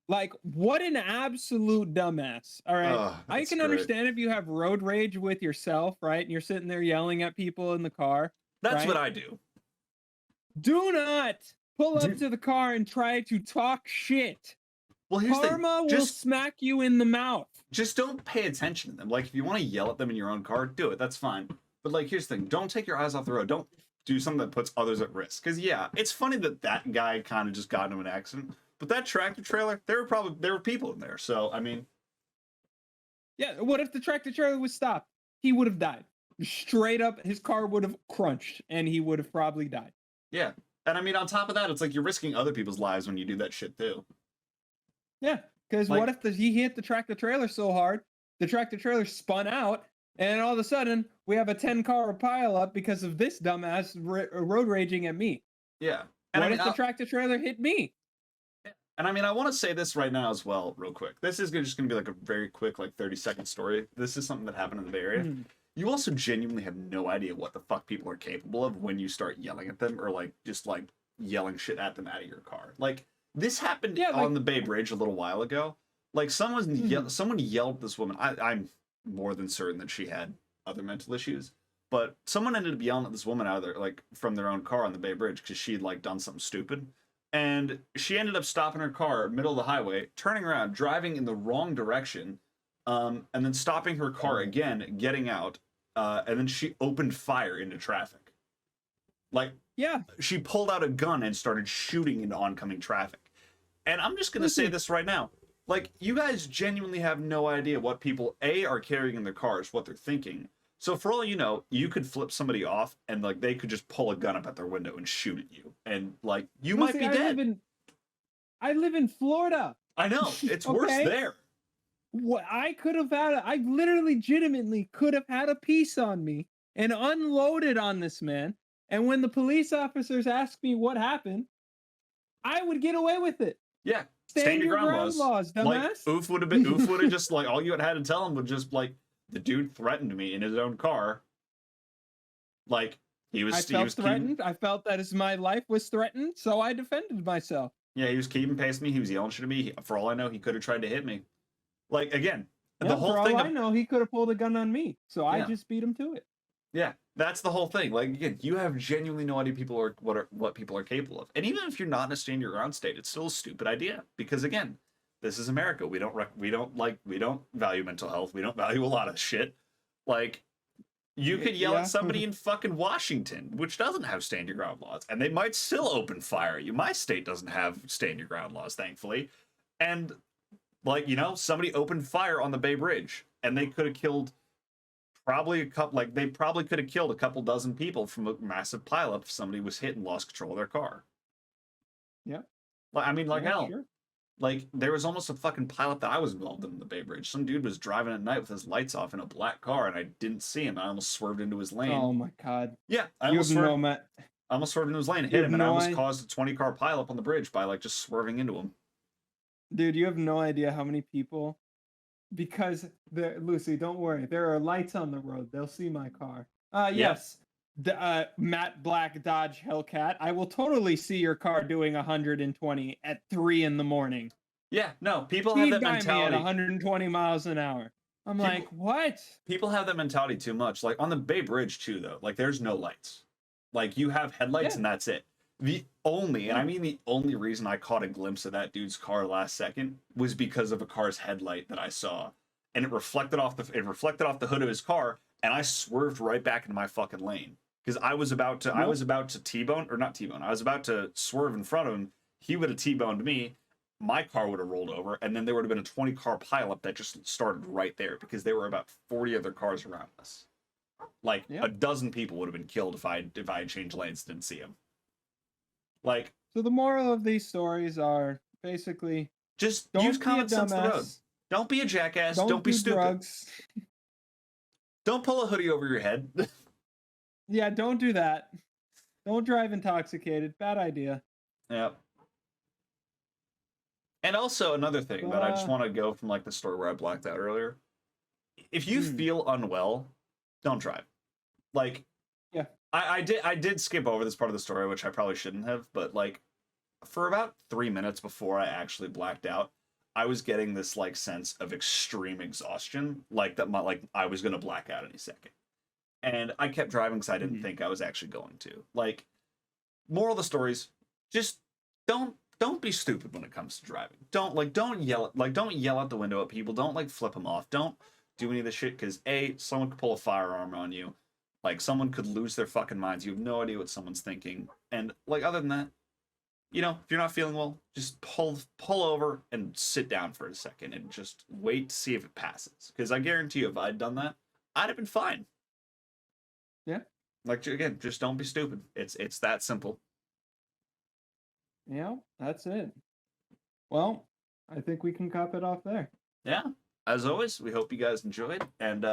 Speaker 2: Like, what an absolute dumbass. All right.
Speaker 1: Ugh,
Speaker 2: I
Speaker 1: that's
Speaker 2: can
Speaker 1: great.
Speaker 2: understand if you have road rage with yourself, right? And you're sitting there yelling at people in the car.
Speaker 1: That's
Speaker 2: right?
Speaker 1: what I do.
Speaker 2: Do not pull up to the car and try to talk shit.
Speaker 1: Well, here's the
Speaker 2: Karma
Speaker 1: thing.
Speaker 2: will smack you in the mouth.
Speaker 1: Just don't pay attention to them. Like, if you want to yell at them in your own car, do it. That's fine. But, like, here's the thing. Don't take your eyes off the road. Don't do something that puts others at risk. Because, yeah, it's funny that guy kind of just got into an accident. But that tractor trailer, there were people in there. So, I mean.
Speaker 2: Yeah, what if the tractor trailer was stopped? He would have died. Straight up, his car would have crunched, and he would have probably died.
Speaker 1: Yeah. And, I mean, on top of that, it's like you're risking other people's lives when you do that shit, too.
Speaker 2: Yeah, because
Speaker 1: Like-
Speaker 2: what if he hit the tractor trailer so hard, the tractor trailer spun out, and all of a sudden, we have a 10-car pileup because of this dumbass road raging at me.
Speaker 1: Yeah. And
Speaker 2: What
Speaker 1: I mean,
Speaker 2: if the tractor trailer hit me?
Speaker 1: And I mean, I want to say this right now as well, real quick. This is just going to be like a very quick, like 30-second story. This is something that happened in the Bay Area.
Speaker 2: Mhm.
Speaker 1: You also genuinely have no idea what the fuck people are capable of when you start yelling at them or like just like yelling shit at them out of your car. Like this happened on the Bay Bridge a little while ago. Like someone yelled at this woman. I'm more than certain that she had other mental issues, but someone ended up yelling at this woman out of their like from their own car on the Bay Bridge because she had like done something stupid. And she ended up stopping her car middle of the highway, turning around, driving in the wrong direction, and then stopping her car again, getting out, and then she opened fire into traffic. Like,
Speaker 2: Yeah.
Speaker 1: she pulled out a gun and started shooting into oncoming traffic. And I'm just going to say this right now. Like, you guys genuinely have no idea what people, A, are carrying in their cars, what they're thinking, So for all you know, you could flip somebody off and like they could just pull a gun up at their window and shoot at you, and like you might
Speaker 2: Lucy,
Speaker 1: be dead.
Speaker 2: I live in Florida.
Speaker 1: I know it's worse
Speaker 2: Okay?
Speaker 1: there.
Speaker 2: What I could have had, I literally, legitimately could have had a piece on me and unloaded on this man. And when the police officers asked me what happened, I would get away with it.
Speaker 1: Yeah,
Speaker 2: Stand your ground laws, dumbass.
Speaker 1: Like Oof would have just like all you had to tell him would just like the dude threatened me in his own car. Like
Speaker 2: I felt threatened. I felt that as my life was threatened, so I defended myself.
Speaker 1: Yeah, he was keeping pace with me. He was yelling shit at me. For all I know, he could have tried to hit me. Like again,
Speaker 2: Yeah,
Speaker 1: the whole
Speaker 2: for
Speaker 1: thing.
Speaker 2: all I know, he could have pulled a gun on me, so I just beat him to it.
Speaker 1: Yeah, that's the whole thing. Like again, you have genuinely no idea what people are capable of, and even if you're not in a stand your ground state, it's still a stupid idea because again, this is America. We don't value mental health. We don't value a lot of shit. Like you could yell at somebody in fucking Washington, which doesn't have stand your ground laws, and they might still open fire at you. My state doesn't have stand your ground laws, thankfully, and like somebody opened fire on the Bay Bridge, and they could have killed. Probably they probably could have killed a couple dozen people from a massive pileup if somebody was hit and lost control of their car.
Speaker 2: Yeah.
Speaker 1: Like I mean, like hell.
Speaker 2: Sure.
Speaker 1: Like there was almost a fucking pileup that I was involved in the Bay Bridge. Some dude was driving at night with his lights off in a black car, and I didn't see him. I almost swerved into his lane.
Speaker 2: Oh my god.
Speaker 1: Yeah, I almost swerved into his lane, hit him, and I almost caused a 20-car pileup on the bridge by like just swerving into him.
Speaker 2: Dude, you have no idea how many people. Because Lucy, don't worry. There are lights on the road. They'll see my car. Yes. Matte Black Dodge Hellcat. I will totally see your car doing 120 at 3 a.m.
Speaker 1: Yeah, no, people have that mentality.
Speaker 2: Me at 120 miles an hour. I'm like, what?
Speaker 1: People have that mentality too much. Like on the Bay Bridge too, though. Like there's no lights. Like you have headlights and that's it. The only reason I caught a glimpse of that dude's car last second was because of a car's headlight that I saw, and it reflected off the hood of his car, and I swerved right back into my fucking lane because I was about to T-bone or not T-bone. I was about to swerve in front of him. He would have T-boned me. My car would have rolled over, and then there would have been a 20-car pileup that just started right there because there were about 40 other cars around us. Like a dozen people would have been killed if I had changed lanes and didn't see him. Like,
Speaker 2: so the moral of these stories are basically
Speaker 1: just use common sense on the road. Don't be a jackass. Don't be stupid. Drugs. Don't pull a hoodie over your head.
Speaker 2: Yeah, don't do that. Don't drive intoxicated. Bad idea.
Speaker 1: Yep. And also another thing that I just want to go from like the story where I blacked out earlier. If you feel unwell, don't drive. Like,
Speaker 2: yeah.
Speaker 1: I did skip over this part of the story, which I probably shouldn't have, but like for about 3 minutes before I actually blacked out, I was getting this like sense of extreme exhaustion, like that I was gonna black out any second. And I kept driving because I didn't think I was actually going to. Like, moral of the stories, just don't be stupid when it comes to driving. Don't yell out the window at people. Don't like flip them off. Don't do any of this shit because someone could pull a firearm on you. Like, someone could lose their fucking minds. You have no idea what someone's thinking. And, like, other than that, if you're not feeling well, just pull over and sit down for a second and just wait to see if it passes. Because I guarantee you, if I'd done that, I'd have been fine.
Speaker 2: Yeah.
Speaker 1: Like, again, just don't be stupid. It's that simple.
Speaker 2: Yeah, that's it. Well, I think we can cap it off there.
Speaker 1: Yeah. As always, we hope you guys enjoyed. And,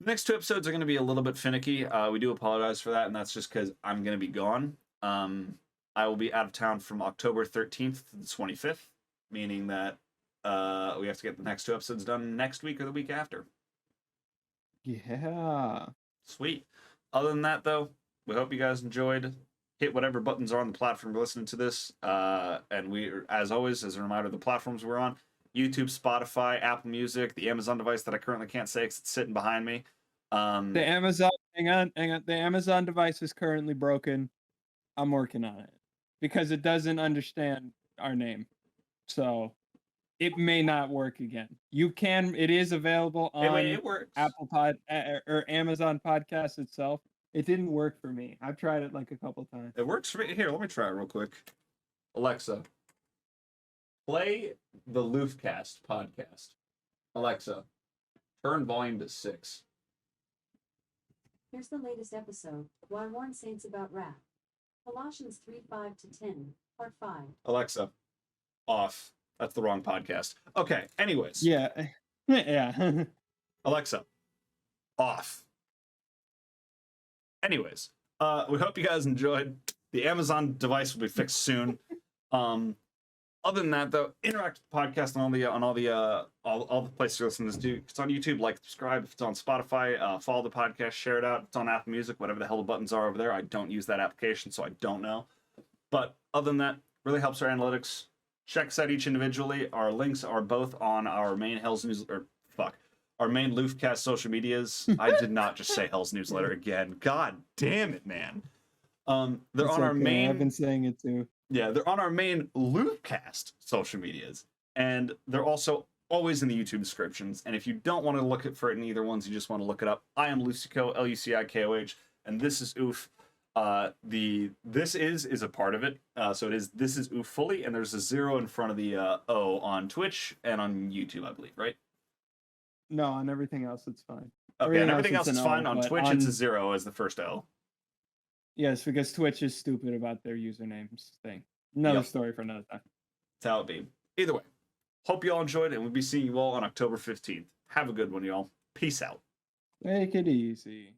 Speaker 1: the next 2 episodes are going to be a little bit finicky. We do apologize for that, and that's just because I'm going to be gone. I will be out of town from October 13th to the 25th, meaning that we have to get the next 2 episodes done next week or the week after.
Speaker 2: Yeah.
Speaker 1: Sweet. Other than that, though, we hope you guys enjoyed. Hit whatever buttons are on the platform you're listening to this. And we, as always, as a reminder, the platforms we're on: YouTube, Spotify, Apple Music, the Amazon device that I currently can't say because it's sitting behind me.
Speaker 2: The Amazon, hang on. The Amazon device is currently broken. I'm working on it because it doesn't understand our name, so it may not work again. It is available on
Speaker 1: it works.
Speaker 2: Apple Pod or Amazon Podcast itself. It didn't work for me. I've tried it like a couple times.
Speaker 1: It works for me. Here, let me try it real quick. Alexa, play the LoofCast podcast. Alexa, turn volume to 6.
Speaker 4: Here's the latest episode. Why warn saints about wrath. Colossians 3:5-10, part 5.
Speaker 1: Alexa, off. That's the wrong podcast. Okay, anyways.
Speaker 2: Yeah. Yeah.
Speaker 1: Alexa, off. Anyways, we hope you guys enjoyed. The Amazon device will be fixed soon. Other than that, though, interact with the podcast on all the places you listen to this to. If it's on YouTube, like, subscribe. If it's on Spotify, follow the podcast, share it out. If it's on Apple Music, whatever the hell the buttons are over there. I don't use that application, so I don't know. But other than that, really helps our analytics. Check us out each individually. Our links are both on our main our main LoofCast social medias. I did not just say Hell's newsletter again. God damn it, man. They're
Speaker 2: It's
Speaker 1: on our
Speaker 2: okay,
Speaker 1: main.
Speaker 2: I've been saying it too.
Speaker 1: Yeah, they're on our main LoofCast social medias, and they're also always in the YouTube descriptions. And if you don't want to look for it in either ones, you just want to look it up. I am LuciKOH, LuciKOH, and this is Oof. This is a part of it. This is Oof fully, and there's a 0 in front of the O on Twitch and on YouTube, I believe, right?
Speaker 2: No, on everything else it's fine.
Speaker 1: Okay, and everything else
Speaker 2: it's
Speaker 1: is
Speaker 2: an
Speaker 1: fine.
Speaker 2: O,
Speaker 1: On
Speaker 2: but
Speaker 1: Twitch, it's a 0 as the first O.
Speaker 2: Yes, because Twitch is stupid about their usernames thing. Another
Speaker 1: Yep.
Speaker 2: story for another time.
Speaker 1: That's how it be. Either way, hope you all enjoyed it, and we'll be seeing you all on October 15th. Have a good one, y'all. Peace out.
Speaker 2: Take it easy.